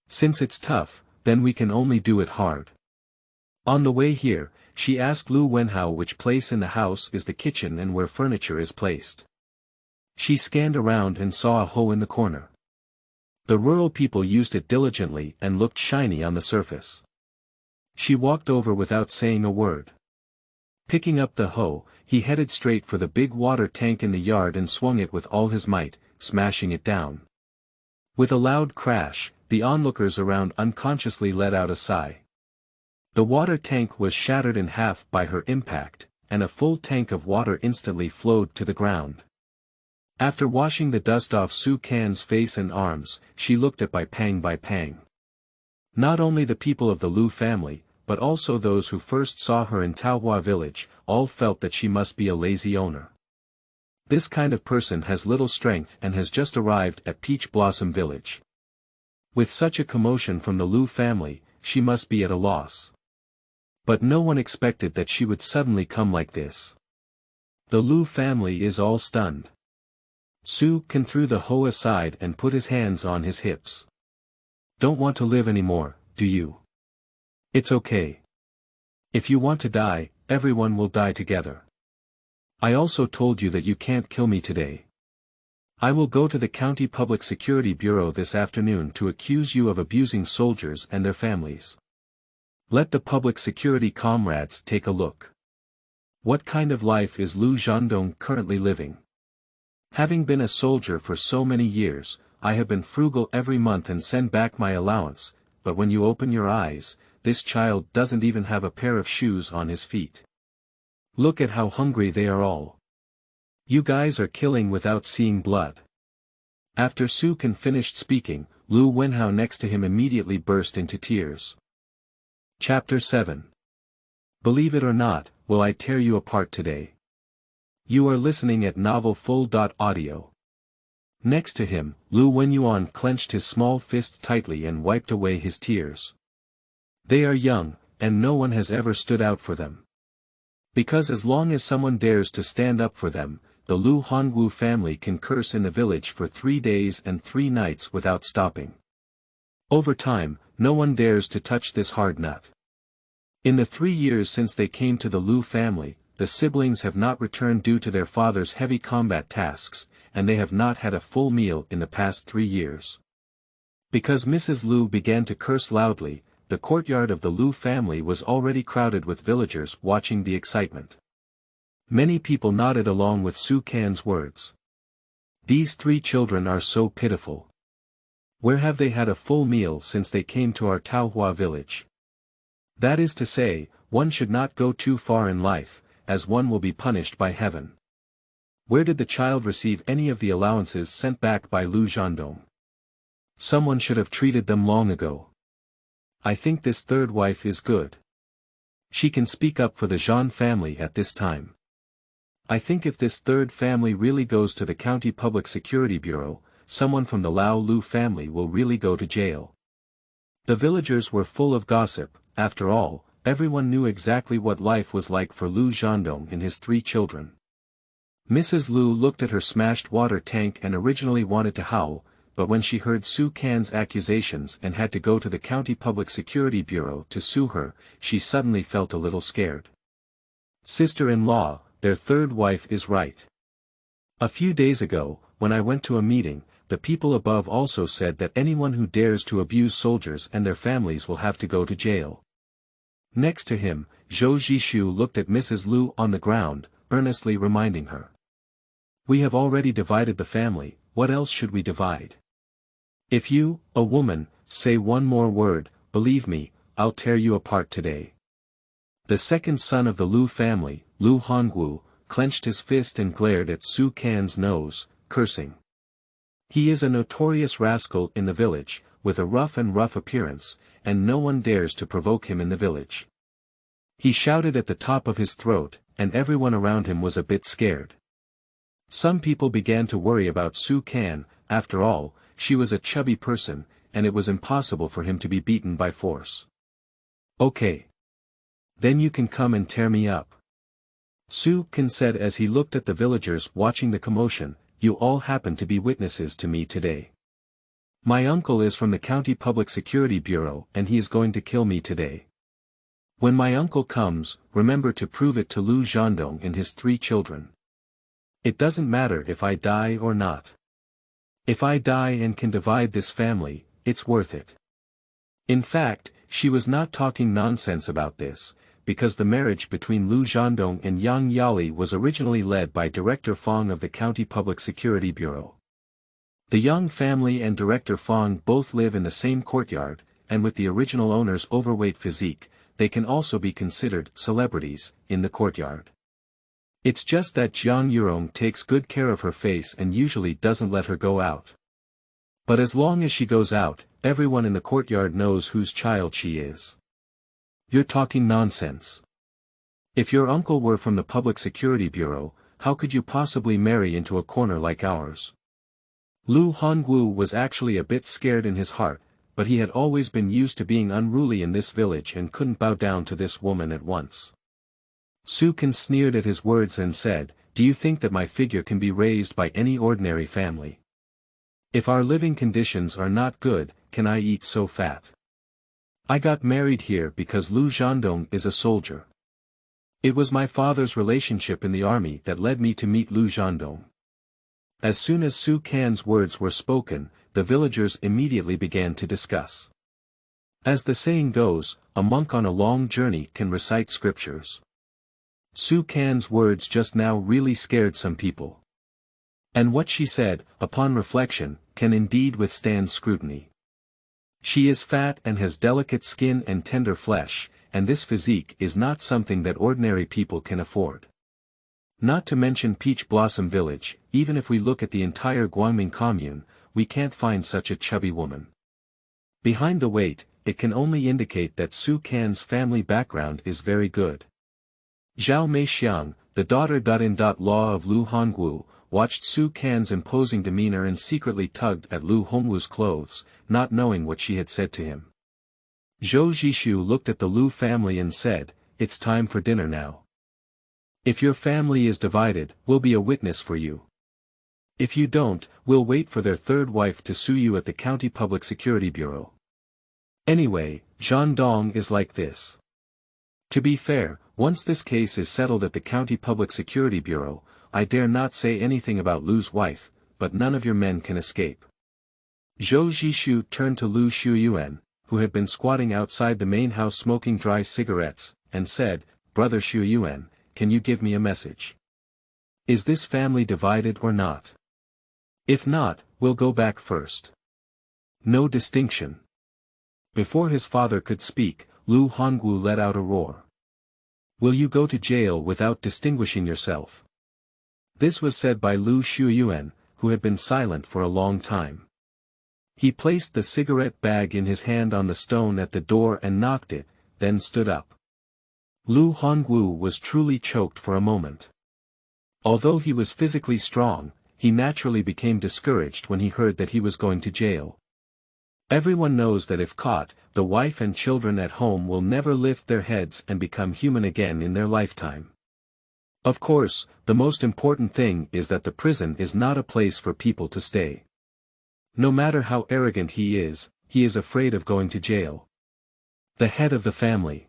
Since it's tough, then we can only do it hard. On the way here, she asked Lu Wenhao which place in the house is the kitchen and where furniture is placed. She scanned around and saw a hoe in the corner. The rural people used it diligently and looked shiny on the surface. She walked over without saying a word. Picking up the hoe, he headed straight for the big water tank in the yard and swung it with all his might, smashing it down. With a loud crash, the onlookers around unconsciously let out a sigh. The water tank was shattered in half by her impact, and a full tank of water instantly flowed to the ground. After washing the dust off Su Can's face and arms, she looked at by Pang. Not only the people of the Lu family, but also those who first saw her in Taohua village, all felt that she must be a lazy owner. This kind of person has little strength and has just arrived at Peach Blossom village. With such a commotion from the Lu family, she must be at a loss. But no one expected that she would suddenly come like this. The Lu family is all stunned. Su Can threw the hoe aside and put his hands on his hips. Don't want to live anymore, do you? It's okay. If you want to die, everyone will die together. I also told you that you can't kill me today. I will go to the County Public Security Bureau this afternoon to accuse you of abusing soldiers and their families. Let the public security comrades take a look. What kind of life is Lu Zhandong currently living? Having been a soldier for so many years, I have been frugal every month and send back my allowance, but when you open your eyes, this child doesn't even have a pair of shoes on his feet. Look at how hungry they are all. You guys are killing without seeing blood. After Su Can finished speaking, Lu Wenhao next to him immediately burst into tears. Chapter 7. Believe it or not, will I tear you apart today? You are listening at Novel Full.audio. Next to him, Lu Wenyuan clenched his small fist tightly and wiped away his tears. They are young, and no one has ever stood out for them. Because as long as someone dares to stand up for them, the Lu Hongwu family can curse in the village for 3 days and 3 nights without stopping. Over time, no one dares to touch this hard nut. In the 3 years since they came to the Lu family, the siblings have not returned due to their father's heavy combat tasks, and they have not had a full meal in the past 3 years. Because Mrs. Lu began to curse loudly, the courtyard of the Lu family was already crowded with villagers watching the excitement. Many people nodded along with Su Can's words. These 3 children are so pitiful. Where have they had a full meal since they came to our Taohua village? That is to say, one should not go too far in life, as one will be punished by heaven. Where did the child receive any of the allowances sent back by Lu Zhandong? Someone should have treated them long ago. I think this third wife is good. She can speak up for the Zhan family at this time. I think if this third family really goes to the County Public Security Bureau, someone from the Lao Lu family will really go to jail. The villagers were full of gossip. After all, everyone knew exactly what life was like for Lu Zhandong and his 3 children. Mrs. Lu looked at her smashed water tank and originally wanted to howl, but when she heard Su Can's accusations and had to go to the County Public Security Bureau to sue her, she suddenly felt a little scared. Sister-in-law, their third wife is right. A few days ago, when I went to a meeting, the people above also said that anyone who dares to abuse soldiers and their families will have to go to jail. Next to him, Zhou Zhishu looked at Mrs. Lu on the ground, earnestly reminding her. We have already divided the family, what else should we divide? If you, a woman, say one more word, believe me, I'll tear you apart today. The second son of the Lu family, Lu Hongwu, clenched his fist and glared at Su Can's nose, cursing. He is a notorious rascal in the village, with a rough appearance, and no one dares to provoke him in the village. He shouted at the top of his throat, and everyone around him was a bit scared. Some people began to worry about Su Can. After all, she was a chubby person, and it was impossible for him to be beaten by force. Okay. Then you can come and tear me up. Su Can said as he looked at the villagers watching the commotion, you all happen to be witnesses to me today. My uncle is from the County Public Security Bureau and he is going to kill me today. When my uncle comes, remember to prove it to Lu Zhandong and his 3 children. It doesn't matter if I die or not. If I die and can divide this family, it's worth it. In fact, she was not talking nonsense about this, because the marriage between Lu Zhandong and Yang Yali was originally led by Director Fong of the County Public Security Bureau. The Yang family and Director Fong both live in the same courtyard, and with the original owner's overweight physique, they can also be considered celebrities in the courtyard. It's just that Jiang Yurong takes good care of her face and usually doesn't let her go out. But as long as she goes out, everyone in the courtyard knows whose child she is. You're talking nonsense. If your uncle were from the Public Security Bureau, how could you possibly marry into a corner like ours? Lu Hongwu was actually a bit scared in his heart, but he had always been used to being unruly in this village and couldn't bow down to this woman at once. Su Can sneered at his words and said, do you think that my figure can be raised by any ordinary family? If our living conditions are not good, can I eat so fat? I got married here because Lu Zhandong is a soldier. It was my father's relationship in the army that led me to meet Lu Zhandong. As soon as Su Can's words were spoken, the villagers immediately began to discuss. As the saying goes, a monk on a long journey can recite scriptures. Su Can's words just now really scared some people. And what she said, upon reflection, can indeed withstand scrutiny. She is fat and has delicate skin and tender flesh, and this physique is not something that ordinary people can afford. Not to mention Peach Blossom Village, even if we look at the entire Guangming commune, we can't find such a chubby woman. Behind the weight, it can only indicate that Su Can's family background is very good. Zhao Meixiang, the daughter-in-law of Lu Hongwu, watched Su Can's imposing demeanor and secretly tugged at Lu Hongwu's clothes, not knowing what she had said to him. Zhou Zhishu looked at the Lu family and said, "It's time for dinner now. If your family is divided, we'll be a witness for you. If you don't, we'll wait for their third wife to sue you at the County Public Security Bureau. Anyway, Zhandong is like this." To be fair, once this case is settled at the County Public Security Bureau, I dare not say anything about Lu's wife, but none of your men can escape. Zhou Zhishu turned to Lu Shuyuan, who had been squatting outside the main house smoking dry cigarettes, and said, "Brother Shuyuan, can you give me a message? Is this family divided or not? If not, we'll go back first." No distinction. Before his father could speak, Lu Hongwu let out a roar. "Will you go to jail without distinguishing yourself?" This was said by Lu Shuyuan, who had been silent for a long time. He placed the cigarette bag in his hand on the stone at the door and knocked it, then stood up. Lu Hongwu was truly choked for a moment. Although he was physically strong, he naturally became discouraged when he heard that he was going to jail. Everyone knows that if caught, the wife and children at home will never lift their heads and become human again in their lifetime. Of course, the most important thing is that the prison is not a place for people to stay. No matter how arrogant he is afraid of going to jail. The head of the family.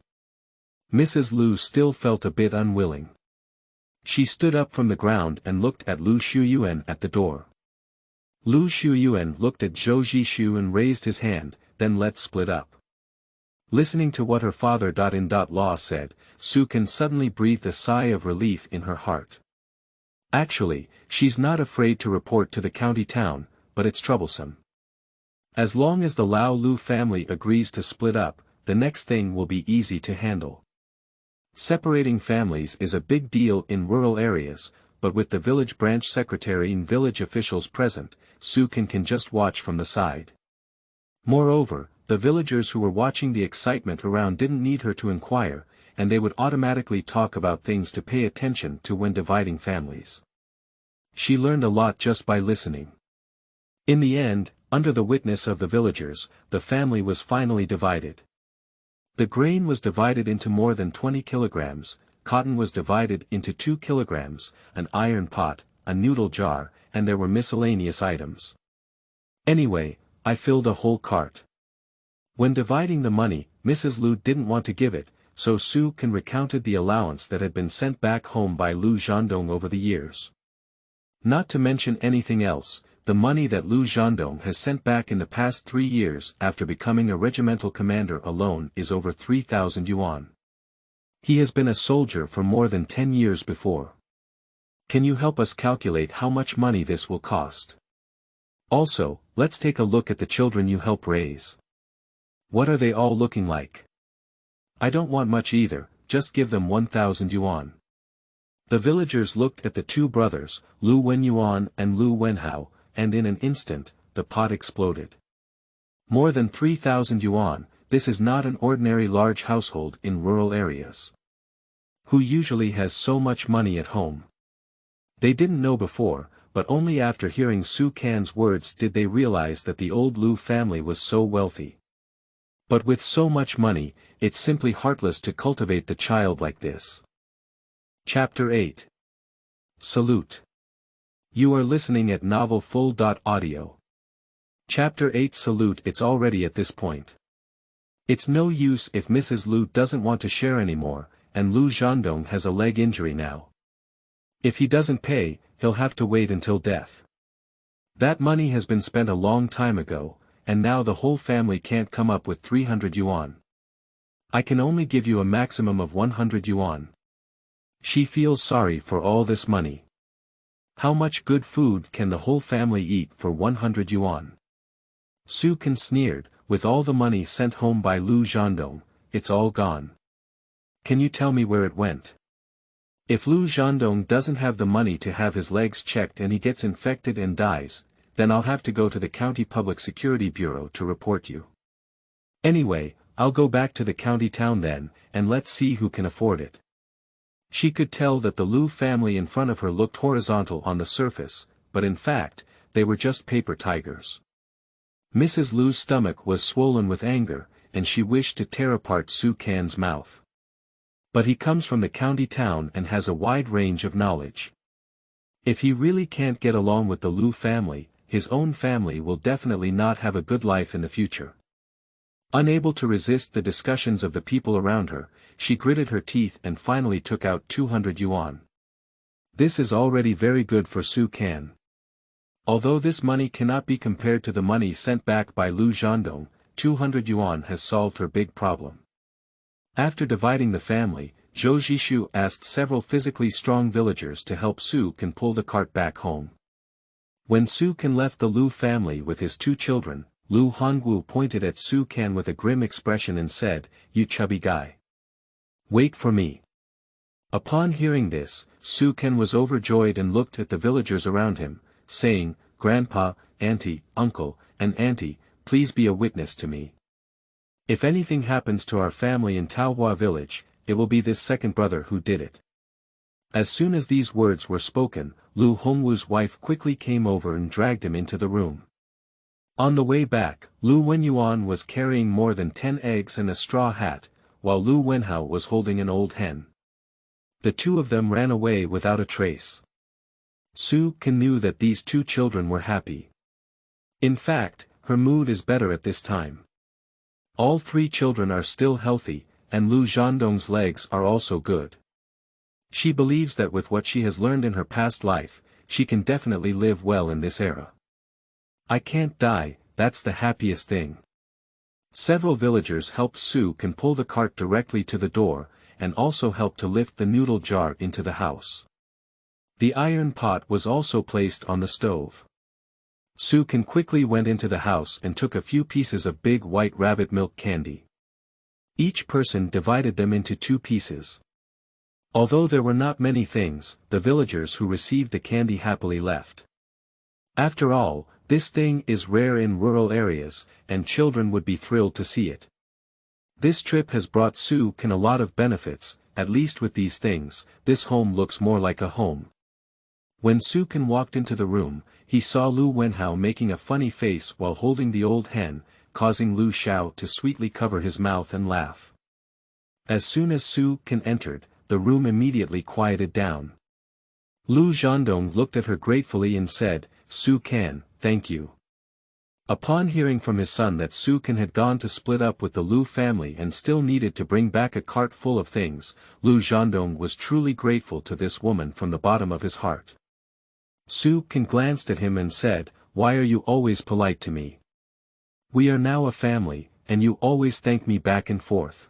Mrs. Lu still felt a bit unwilling. She stood up from the ground and looked at Lu Shuyuan at the door. Lu Shuyuan looked at Zhou Zhishu and raised his hand, then let's split up. Listening to what her father-in-law said, Su Can suddenly breathed a sigh of relief in her heart. Actually, she's not afraid to report to the county town, but it's troublesome. As long as the Lao Lu family agrees to split up, the next thing will be easy to handle. Separating families is a big deal in rural areas, but with the village branch secretary and village officials present, Su can just watch from the side. Moreover, the villagers who were watching the excitement around didn't need her to inquire, and they would automatically talk about things to pay attention to when dividing families. She learned a lot just by listening. In the end, under the witness of the villagers, the family was finally divided. The grain was divided into more than 20 kilograms, cotton was divided into 2 kilograms, an iron pot, a noodle jar, and there were miscellaneous items. Anyway, I filled a whole cart. When dividing the money, Mrs. Lu didn't want to give it, so Su Can recounted the allowance that had been sent back home by Lu Zhandong over the years. Not to mention anything else, the money that Lu Zhandong has sent back in the past 3 years after becoming a regimental commander alone is over 3,000 yuan. He has been a soldier for more than 10 years before. Can you help us calculate how much money this will cost? Also, let's take a look at the children you help raise. What are they all looking like? I don't want much either, just give them 1,000 yuan. The villagers looked at the two brothers, Lu Wenyuan and Lu Wenhao, and in an instant, the pot exploded. More than 3,000 yuan, this is not an ordinary large household in rural areas. Who usually has so much money at home? They didn't know before, but only after hearing Su Can's words did they realize that the old Lu family was so wealthy. But with so much money, it's simply heartless to cultivate the child like this. Chapter 8. Salute. You are listening at novelfull.audio. Chapter 8 Salute. It's already at this point. It's no use if Mrs. Lu doesn't want to share anymore, and Lu Zhandong has a leg injury now. If he doesn't pay, he'll have to wait until death. That money has been spent a long time ago, and now the whole family can't come up with 300 yuan. I can only give you a maximum of 100 yuan. She feels sorry for all this money. How much good food can the whole family eat for 100 yuan? Su Can sneered, with all the money sent home by Lu Zhendong, it's all gone. Can you tell me where it went? If Lu Zhendong doesn't have the money to have his legs checked and he gets infected and dies, then I'll have to go to the County Public Security Bureau to report you. Anyway, I'll go back to the county town then, and let's see who can afford it. She could tell that the Lu family in front of her looked horizontal on the surface, but in fact, they were just paper tigers. Mrs. Lu's stomach was swollen with anger, and she wished to tear apart Su Can's mouth. But he comes from the county town and has a wide range of knowledge. If he really can't get along with the Lu family, his own family will definitely not have a good life in the future. Unable to resist the discussions of the people around her, she gritted her teeth and finally took out 200 yuan. This is already very good for Su Can. Although this money cannot be compared to the money sent back by Lu Zhendong, 200 yuan has solved her big problem. After dividing the family, Zhou Zhishu asked several physically strong villagers to help Su Can pull the cart back home. When Su Can left the Lu family with his 2 children, Lu Hongwu pointed at Su Can with a grim expression and said, "You chubby guy. Wait for me." Upon hearing this, Su Can was overjoyed and looked at the villagers around him, saying, "Grandpa, auntie, uncle, and auntie, please be a witness to me. If anything happens to our family in Taohua village, it will be this second brother who did it." As soon as these words were spoken, Lu Hongwu's wife quickly came over and dragged him into the room. On the way back, Lu Wenyuan was carrying more than 10 eggs and a straw hat, while Lu Wenhao was holding an old hen. The 2 of them ran away without a trace. Su Can knew that these 2 children were happy. In fact, her mood is better at this time. All 3 children are still healthy, and Lu Zhendong's legs are also good. She believes that with what she has learned in her past life, she can definitely live well in this era. I can't die, that's the happiest thing. Several villagers helped Su Can pull the cart directly to the door, and also helped to lift the noodle jar into the house. The iron pot was also placed on the stove. Su Can quickly went into the house and took a few pieces of big white rabbit milk candy. Each person divided them into 2 pieces. Although there were not many things, the villagers who received the candy happily left. After all, this thing is rare in rural areas, and children would be thrilled to see it. This trip has brought Su Can a lot of benefits, at least with these things, this home looks more like a home. When Su Can walked into the room, he saw Lu Wenhao making a funny face while holding the old hen, causing Lu Xiao to sweetly cover his mouth and laugh. As soon as Su Can entered, the room immediately quieted down. Lu Zhendong looked at her gratefully and said, "Su Can, thank you." Upon hearing from his son that Su Can had gone to split up with the Lu family and still needed to bring back a cart full of things, Lu Zhendong was truly grateful to this woman from the bottom of his heart. Su Can glanced at him and said, "Why are you always polite to me? We are now a family, and you always thank me back and forth.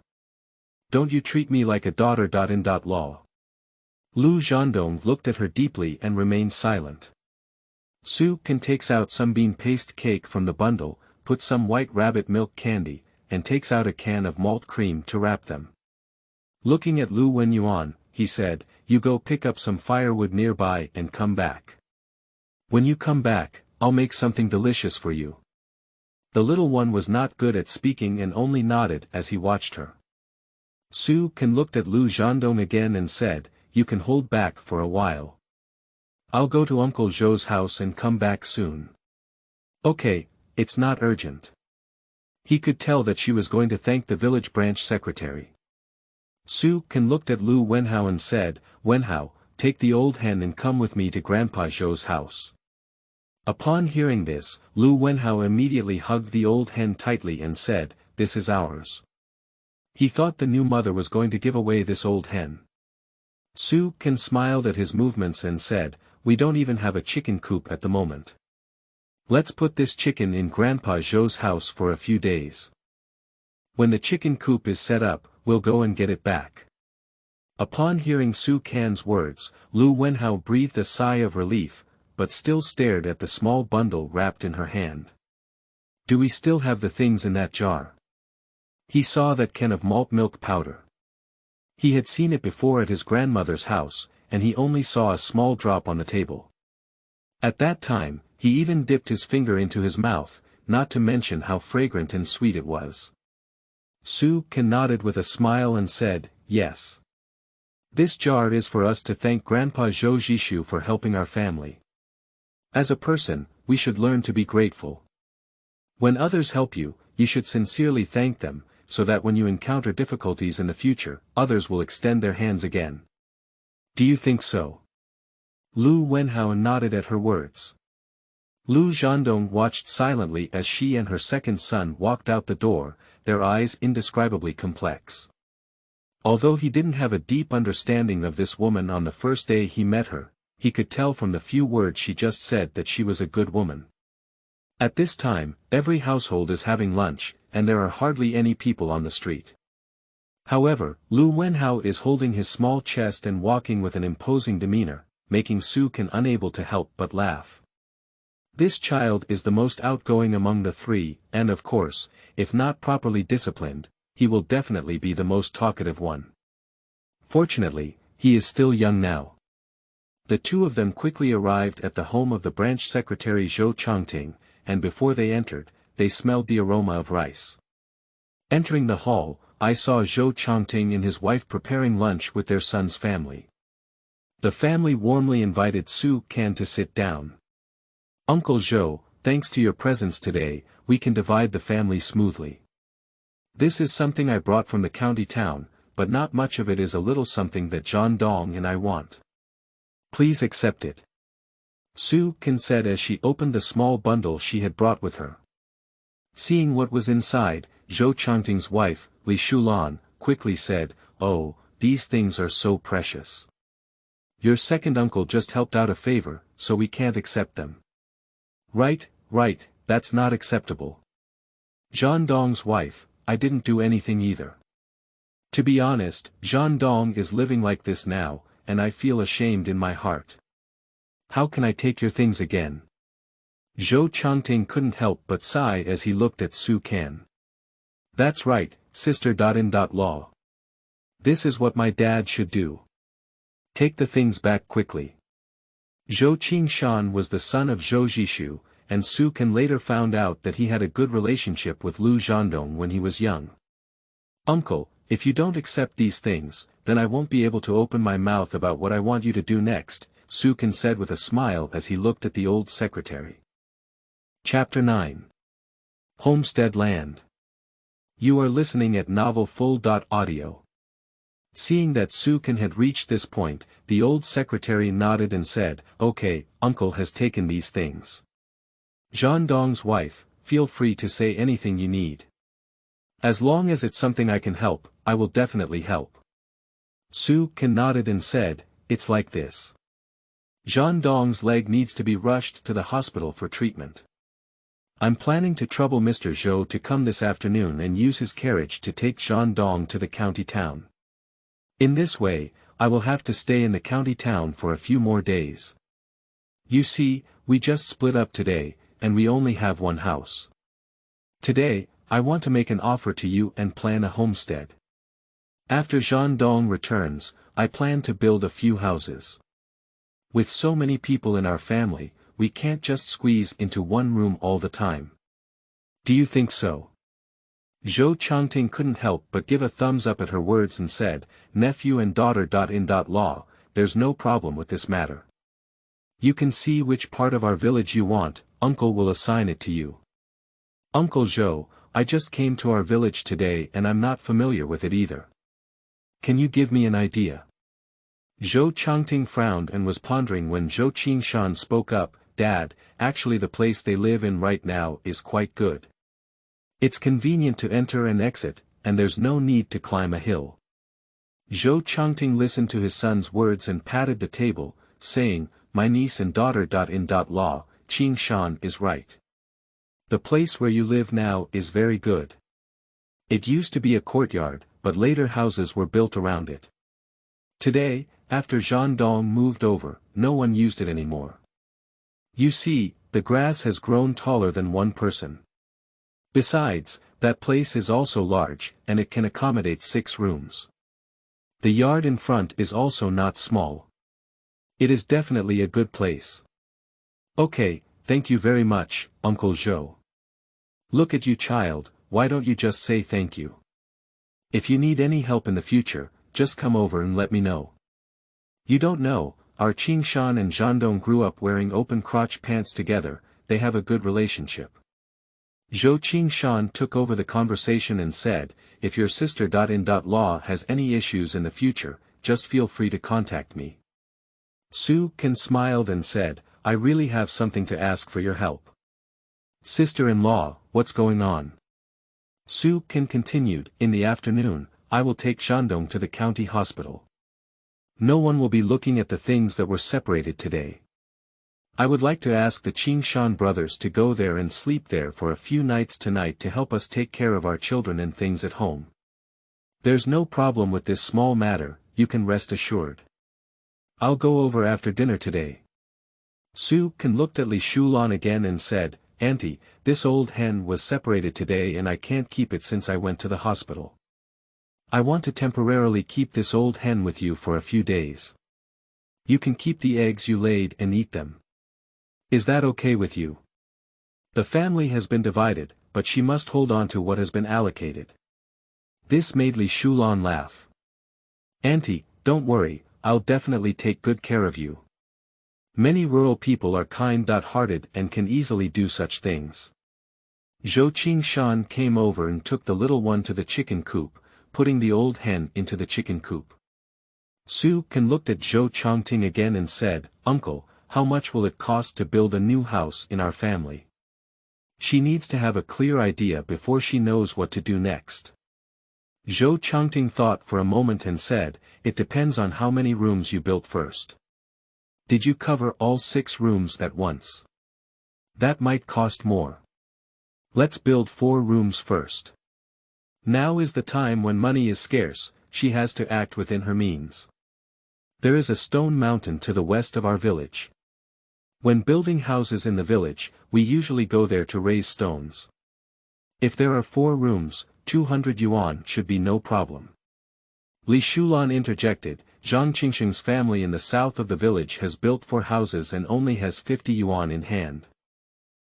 Don't you treat me like a daughter. In law." Lu Zhendong looked at her deeply and remained silent. Su Can takes out some bean paste cake from the bundle, puts some white rabbit milk candy, and takes out a can of malt cream to wrap them. Looking at Lu Wenyuan, he said, "You go pick up some firewood nearby and come back. When you come back, I'll make something delicious for you." The little one was not good at speaking and only nodded as he watched her. Su Can looked at Lu Zhendong again and said, "You can hold back for a while. I'll go to Uncle Zhou's house and come back soon." "Okay, it's not urgent." He could tell that she was going to thank the village branch secretary. Su Can looked at Lu Wenhao and said, "Wenhao, take the old hen and come with me to Grandpa Zhou's house." Upon hearing this, Lu Wenhao immediately hugged the old hen tightly and said, "This is ours." He thought the new mother was going to give away this old hen. Su Can smiled at his movements and said, "We don't even have a chicken coop at the moment. Let's put this chicken in Grandpa Zhou's house for a few days. When the chicken coop is set up, we'll go and get it back. Upon hearing Su Can's words, Lu Wenhao breathed a sigh of relief, but still stared at the small bundle wrapped in her hand. Do we still have the things in that jar? He saw that can of malt milk powder. He had seen it before at his grandmother's house, and he only saw a small drop on the table. At that time, he even dipped his finger into his mouth, not to mention how fragrant and sweet it was. Su Can nodded with a smile and said, yes. This jar is for us to thank Grandpa Zhou Jishu for helping our family. As a person, we should learn to be grateful. When others help you, you should sincerely thank them, so that when you encounter difficulties in the future, others will extend their hands again. Do you think so? Lu Wenhao nodded at her words. Lu Zhandong watched silently as she and her second son walked out the door, their eyes indescribably complex. Although he didn't have a deep understanding of this woman on the first day he met her, he could tell from the few words she just said that she was a good woman. At this time, every household is having lunch, and there are hardly any people on the street. However, Lu Wenhao is holding his small chest and walking with an imposing demeanor, making Su Can unable to help but laugh. This child is the most outgoing among the three, and of course, if not properly disciplined, he will definitely be the most talkative one. Fortunately, he is still young now. The two of them quickly arrived at the home of the branch secretary Zhou Changting, and before they entered, they smelled the aroma of rice. Entering the hall, I saw Zhou Changting and his wife preparing lunch with their son's family. The family warmly invited Su Can to sit down. Uncle Zhou, thanks to your presence today, we can divide the family smoothly. This is something I brought from the county town, but not much of it is a little something that Zhan Dong and I want. Please accept it. Su Can said as she opened the small bundle she had brought with her. Seeing what was inside, Zhou Changting's wife, Li Shulan, quickly said, "Oh, these things are so precious. Your second uncle just helped out a favor, so we can't accept them." Right, that's not acceptable. Zhan Dong's wife, I didn't do anything either. To be honest, Zhan Dong is living like this now, and I feel ashamed in my heart. How can I take your things again? Zhou Changting couldn't help but sigh as he looked at Su Can. That's right, sister. Law. This is what my dad should do. Take the things back quickly. Zhou Qingshan was the son of Zhou Jishu, and Su Can later found out that he had a good relationship with Lu Zhandong when he was young. Uncle, if you don't accept these things, then I won't be able to open my mouth about what I want you to do next, Su Can said with a smile as he looked at the old secretary. Chapter 9. Homestead Land. You are listening at novelfull.audio. Seeing that Su Can had reached this point, the old secretary nodded and said, "Okay, uncle has taken these things. Zhan Dong's wife, feel free to say anything you need. As long as it's something I can help, I will definitely help." Su Can nodded and said, "It's like this. Zhan Dong's leg needs to be rushed to the hospital for treatment. I'm planning to trouble Mr. Zhou to come this afternoon and use his carriage to take Zhan Dong to the county town. In this way, I will have to stay in the county town for a few more days. You see, we just split up today, and we only have one house. Today, I want to make an offer to you and plan a homestead. After Zhan Dong returns, I plan to build a few houses. With so many people in our family, we can't just squeeze into one room all the time. Do you think so?" Zhou Changting couldn't help but give a thumbs up at her words and said, "Nephew and daughter. Law, there's no problem with this matter. You can see which part of our village you want, uncle will assign it to you." "Uncle Zhou, I just came to our village today and I'm not familiar with it either. Can you give me an idea?" Zhou Changting frowned and was pondering when Zhou Qingshan spoke up, "Dad, actually the place they live in right now is quite good. It's convenient to enter and exit, and there's no need to climb a hill." Zhou Changting listened to his son's words and patted the table, saying, "My niece and daughter. Law, Qing Shan is right. The place where you live now is very good. It used to be a courtyard, but later houses were built around it. Today, after Zhan Dong moved over, no one used it anymore. You see, the grass has grown taller than one person. Besides, that place is also large, and it can accommodate 6 rooms. The yard in front is also not small. It is definitely a good place. Okay, thank you very much, Uncle Zhou. Look at you, child, why don't you just say thank you? If you need any help in the future, just come over and let me know. You don't know, our Qing Shan and Zhandong grew up wearing open crotch pants together, they have a good relationship. Zhou Qing Shan took over the conversation and said, if your sister.in.law has any issues in the future, just feel free to contact me. Su Can smiled and said, I really have something to ask for your help. Sister-in-law, what's going on? Su Can continued, in the afternoon, I will take Zhandong to the county hospital. No one will be looking at the things that were separated today. I would like to ask the Qing Shan brothers to go there and sleep there for a few nights tonight to help us take care of our children and things at home. There's no problem with this small matter, you can rest assured. I'll go over after dinner today. Su Can looked at Li Shulan again and said, Auntie, this old hen was separated today and I can't keep it since I went to the hospital. I want to temporarily keep this old hen with you for a few days. You can keep the eggs you laid and eat them. Is that okay with you? The family has been divided, but she must hold on to what has been allocated. This made Li Shulan laugh. Auntie, don't worry, I'll definitely take good care of you. Many rural people are kind-hearted and can easily do such things. Zhou Qing Shan came over and took the little one to the chicken coop, putting the old hen into the chicken coop. Su Can looked at Zhou Chongting again and said, Uncle, how much will it cost to build a new house in our family? She needs to have a clear idea before she knows what to do next. Zhou Chongting thought for a moment and said, it depends on how many rooms you built first. Did you cover all 6 rooms at once? That might cost more. Let's build 4 rooms first. Now is the time when money is scarce, she has to act within her means. There is a stone mountain to the west of our village. When building houses in the village, we usually go there to raise stones. If there are 4 rooms, 200 yuan should be no problem. Li Shulan interjected, Zhang Qingsheng's family in the south of the village has built 4 houses and only has 50 yuan in hand.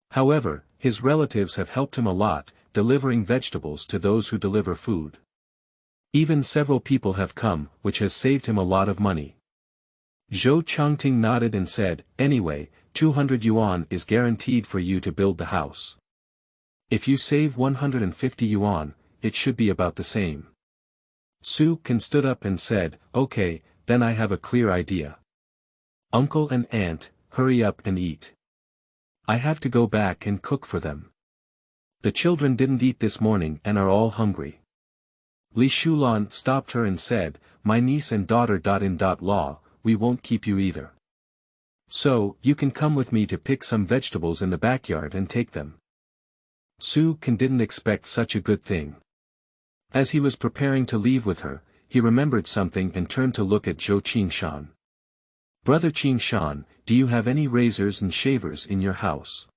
However, his relatives have helped him a lot, delivering vegetables to those who deliver food. Even several people have come, which has saved him a lot of money. Zhou Chongting nodded and said, anyway, 200 yuan is guaranteed for you to build the house. If you save 150 yuan, it should be about the same. Su Can stood up and said, okay, then I have a clear idea. Uncle and aunt, hurry up and eat. I have to go back and cook for them. The children didn't eat this morning and are all hungry. Li Shulan stopped her and said, my niece and daughter.in.law, we won't keep you either. So, you can come with me to pick some vegetables in the backyard and take them. Su Can didn't expect such a good thing. As he was preparing to leave with her, he remembered something and turned to look at Zhou Qing Shan. Brother Qing Shan, do you have any razors and shavers in your house?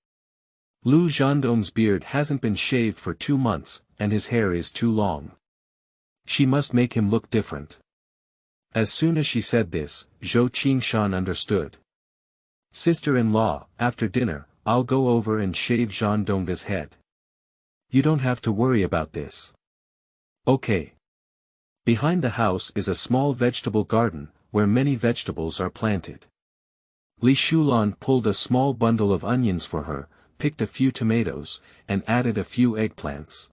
Lu Zhandong's beard hasn't been shaved for 2 months, and his hair is too long. She must make him look different. As soon as she said this, Zhou Qing Shan understood. Sister-in-law, after dinner, I'll go over and shave Zhandong's head. You don't have to worry about this. Okay. Behind the house is a small vegetable garden, where many vegetables are planted. Li Shulan pulled a small bundle of onions for her, picked a few tomatoes, and added a few eggplants.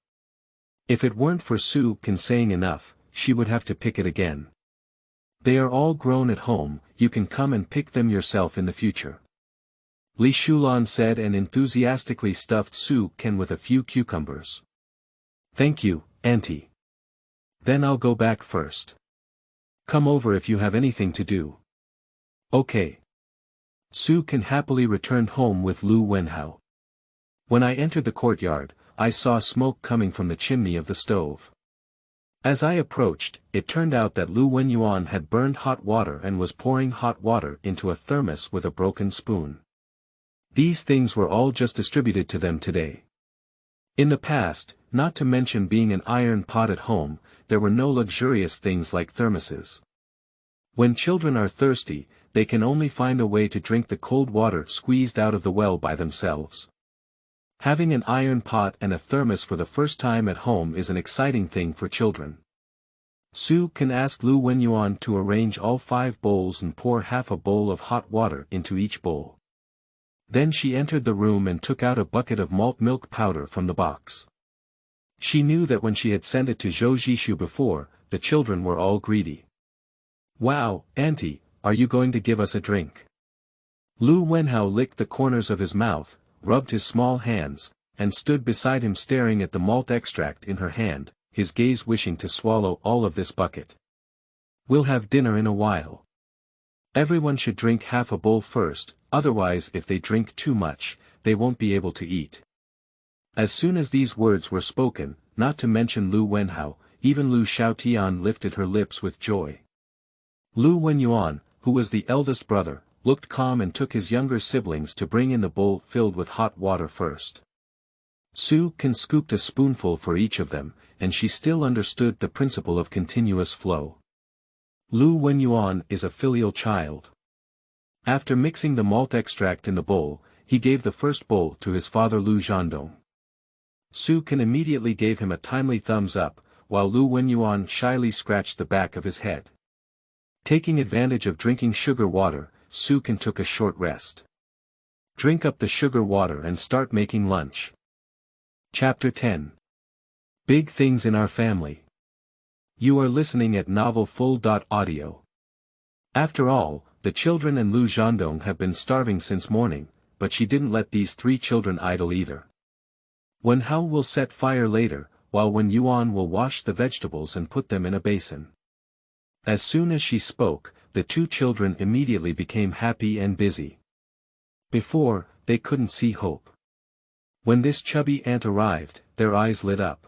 If it weren't for Su Can saying enough, she would have to pick it again. They are all grown at home, you can come and pick them yourself in the future. Li Shulan said and enthusiastically stuffed Su Can with a few cucumbers. Thank you, Auntie. Then I'll go back first. Come over if you have anything to do. Okay. Su Can happily returned home with Lu Wenhao. When I entered the courtyard, I saw smoke coming from the chimney of the stove. As I approached, it turned out that Lu Wenyuan had burned hot water and was pouring hot water into a thermos with a broken spoon. These things were all just distributed to them today. In the past, not to mention being an iron pot at home, there were no luxurious things like thermoses. When children are thirsty, they can only find a way to drink the cold water squeezed out of the well by themselves. Having an iron pot and a thermos for the first time at home is an exciting thing for children. Su Can ask Lu Wenyuan to arrange all 5 bowls and pour half a bowl of hot water into each bowl. Then she entered the room and took out a bucket of malt milk powder from the box. She knew that when she had sent it to Zhou Jishu before, the children were all greedy. "Wow, Auntie, are you going to give us a drink?" Lu Wenhao licked the corners of his mouth, rubbed his small hands, and stood beside him staring at the malt extract in her hand, his gaze wishing to swallow all of this bucket. "We'll have dinner in a while. Everyone should drink half a bowl first, otherwise if they drink too much, they won't be able to eat." As soon as these words were spoken, not to mention Lu Wenhao, even Lu Xiaotian lifted her lips with joy. Lu Wenyuan, who was the eldest brother, looked calm and took his younger siblings to bring in the bowl filled with hot water first. Su Can scooped a spoonful for each of them, and she still understood the principle of continuous flow. Lu Wenyuan is a filial child. After mixing the malt extract in the bowl, he gave the first bowl to his father Lu Zhandong. Su Can immediately gave him a timely thumbs up, while Lu Wenyuan shyly scratched the back of his head. Taking advantage of drinking sugar water, Su Can took a short rest. Drink up the sugar water and start making lunch. Chapter 10. Big Things in Our Family. You are listening at novelfull.audio. After all, the children and Lu Zhandong have been starving since morning, but she didn't let these 3 children idle either. Wen Hao will set fire later, while Wen Yuan will wash the vegetables and put them in a basin. As soon as she spoke, the 2 children immediately became happy and busy. Before, they couldn't see hope. When this chubby aunt arrived, their eyes lit up.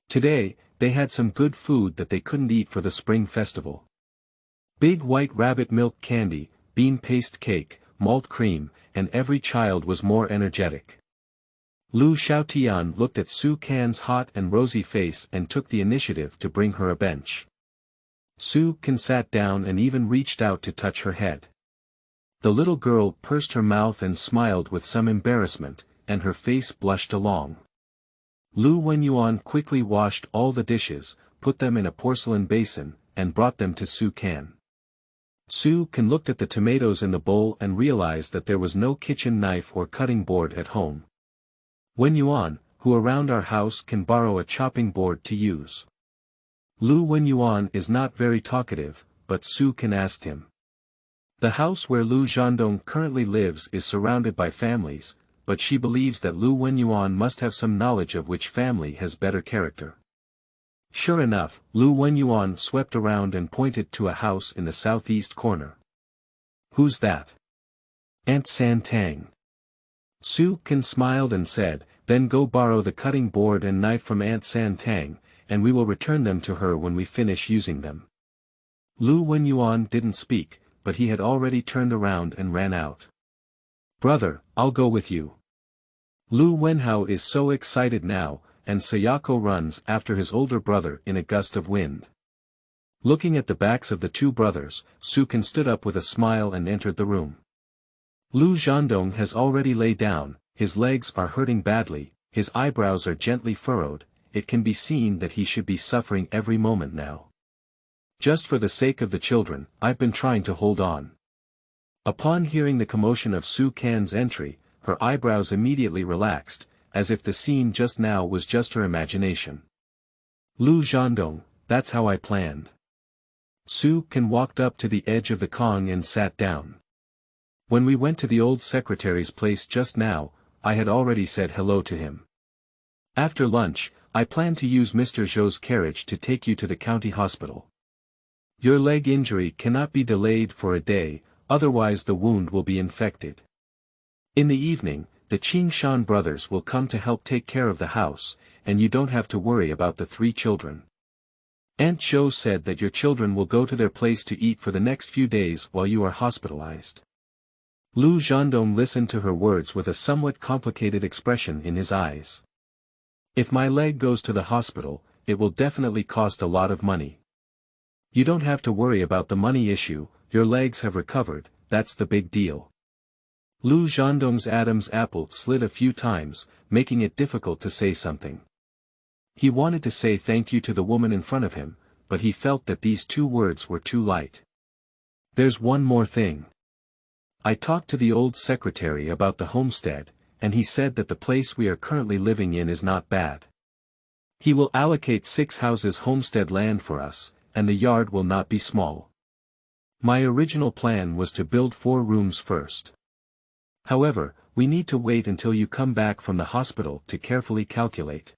Today, they had some good food that they couldn't eat for the spring festival. Big white rabbit milk candy, bean paste cake, malt cream, and every child was more energetic. Lu Xiaotian looked at Su Can's hot and rosy face and took the initiative to bring her a bench. Su Can sat down and even reached out to touch her head. The little girl pursed her mouth and smiled with some embarrassment, and her face blushed along. Lu Wenyuan quickly washed all the dishes, put them in a porcelain basin, and brought them to Su Can. Su Can looked at the tomatoes in the bowl and realized that there was no kitchen knife or cutting board at home. Wenyuan, who around our house can borrow a chopping board to use? Lu Wenyuan is not very talkative, but Su Can asked him. The house where Lu Zhandong currently lives is surrounded by families, but she believes that Lu Wenyuan must have some knowledge of which family has better character. Sure enough, Lu Wenyuan swept around and pointed to a house in the southeast corner. "Who's that?" "Aunt San Tang." Su Can smiled and said, "Then go borrow the cutting board and knife from Aunt San Tang, and we will return them to her when we finish using them." Lu Wenyuan didn't speak, but he had already turned around and ran out. "Brother, I'll go with you." Lu Wenhao is so excited now, and Sayako runs after his older brother in a gust of wind. Looking at the backs of the 2 brothers, Su Can stood up with a smile and entered the room. Lu Zhandong has already laid down, his legs are hurting badly, his eyebrows are gently furrowed, it can be seen that he should be suffering every moment now. Just for the sake of the children, I've been trying to hold on. Upon hearing the commotion of Su Can's entry, her eyebrows immediately relaxed, as if the scene just now was just her imagination. "Lu Zhandong, that's how I planned." Su Can walked up to the edge of the Kong and sat down. "When we went to the old secretary's place just now, I had already said hello to him. After lunch, I plan to use Mr. Zhou's carriage to take you to the county hospital. Your leg injury cannot be delayed for a day, otherwise the wound will be infected. In the evening, the Ching Shan brothers will come to help take care of the house, and you don't have to worry about the 3 children. Aunt Zhou said that your children will go to their place to eat for the next few days while you are hospitalized. Lu Zhendong listened to her words with a somewhat complicated expression in his eyes. If my leg goes to the hospital, it will definitely cost a lot of money. You don't have to worry about the money issue, your legs have recovered, that's the big deal. Lu Zhendong's Adam's apple slid a few times, making it difficult to say something. He wanted to say thank you to the woman in front of him, but he felt that these 2 words were too light. There's one more thing. I talked to the old secretary about the homestead, and he said that the place we are currently living in is not bad. He will allocate 6 houses homestead land for us, and the yard will not be small. My original plan was to build 4 rooms first. However, we need to wait until you come back from the hospital to carefully calculate.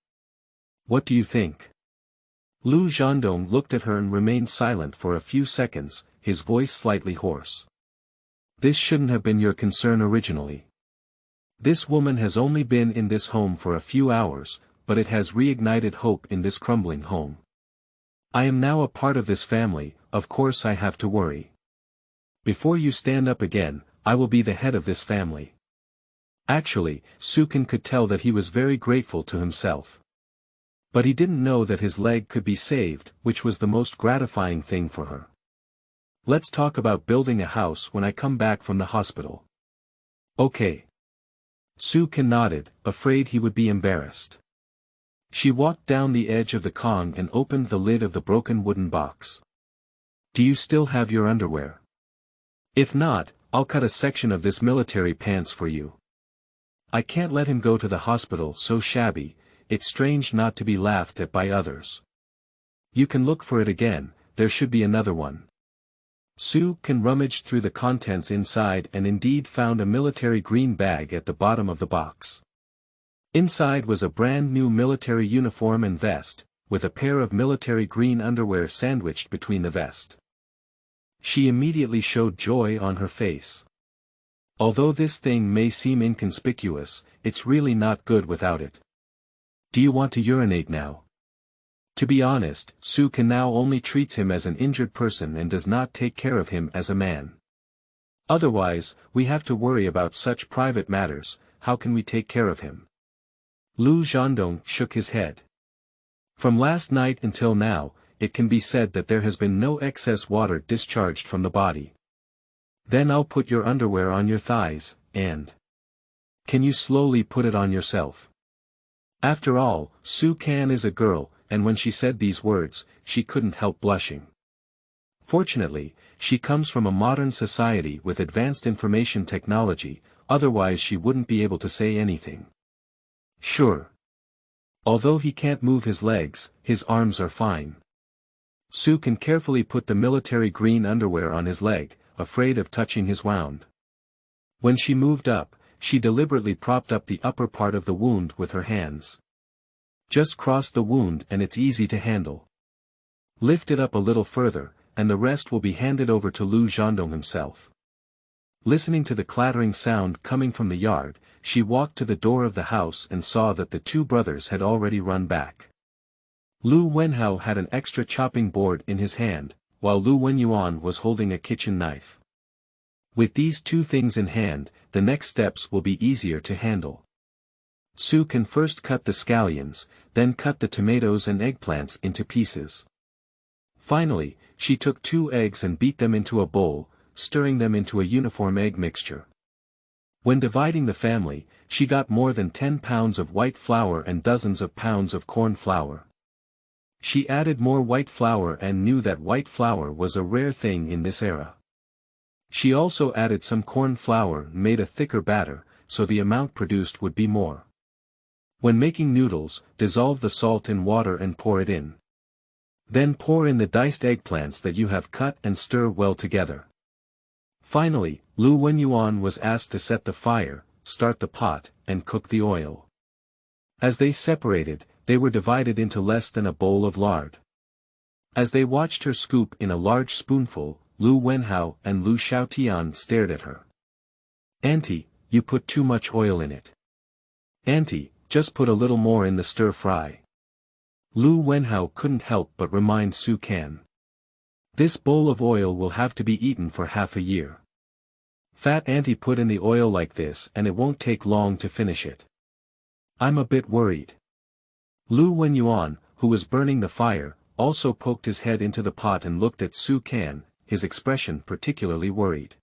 What do you think? Lu Zhendong looked at her and remained silent for a few seconds, his voice slightly hoarse. This shouldn't have been your concern originally. This woman has only been in this home for a few hours, but it has reignited hope in this crumbling home. I am now a part of this family, of course I have to worry. Before you stand up again, I will be the head of this family. Actually, Su Can could tell that he was very grateful to himself. But he didn't know that his leg could be saved, which was the most gratifying thing for her. Let's talk about building a house when I come back from the hospital. Okay. Su Can nodded, afraid he would be embarrassed. She walked down the edge of the Kong and opened the lid of the broken wooden box. Do you still have your underwear? If not, I'll cut a section of this military pants for you. I can't let him go to the hospital so shabby, it's strange not to be laughed at by others. You can look for it again, there should be another one. Su Can rummaged through the contents inside and indeed found a military green bag at the bottom of the box. Inside was a brand new military uniform and vest, with a pair of military green underwear sandwiched between the vest. She immediately showed joy on her face. Although this thing may seem inconspicuous, it's really not good without it. Do you want to urinate now? To be honest, Su Can now only treats him as an injured person and does not take care of him as a man. Otherwise, we have to worry about such private matters, how can we take care of him? Lu Zhendong shook his head. From last night until now, it can be said that there has been no excess water discharged from the body. Then I'll put your underwear on your thighs, and... Can you slowly put it on yourself? After all, Su Can is a girl, and when she said these words, she couldn't help blushing. Fortunately, she comes from a modern society with advanced information technology, otherwise she wouldn't be able to say anything. Sure. Although he can't move his legs, his arms are fine. Su Can carefully put the military green underwear on his leg, afraid of touching his wound. When she moved up, she deliberately propped up the upper part of the wound with her hands. Just cross the wound and it's easy to handle. Lift it up a little further, and the rest will be handed over to Lu Zhendong himself. Listening to the clattering sound coming from the yard, she walked to the door of the house and saw that the 2 brothers had already run back. Lu Wenhao had an extra chopping board in his hand, while Lu Wenyuan was holding a kitchen knife. With these 2 things in hand, the next steps will be easier to handle. Su Can first cut the scallions, then cut the tomatoes and eggplants into pieces. Finally, she took 2 eggs and beat them into a bowl, stirring them into a uniform egg mixture. When dividing the family, she got more than 10 pounds of white flour and dozens of pounds of corn flour. She added more white flour and knew that white flour was a rare thing in this era. She also added some corn flour and made a thicker batter, so the amount produced would be more. When making noodles, dissolve the salt in water and pour it in. Then pour in the diced eggplants that you have cut and stir well together. Finally, Lu Wenyuan was asked to set the fire, start the pot, and cook the oil. As they separated, they were divided into less than a bowl of lard. As they watched her scoop in a large spoonful, Lu Wenhao and Lu Xiaotian stared at her. "Auntie, you put too much oil in it." "Auntie, just put a little more in the stir-fry." Lu Wenhao couldn't help but remind Su Can. "This bowl of oil will have to be eaten for half a year. Fat auntie put in the oil like this and it won't take long to finish it. I'm a bit worried." Lu Wenyuan, who was burning the fire, also poked his head into the pot and looked at Su Can, his expression particularly worried.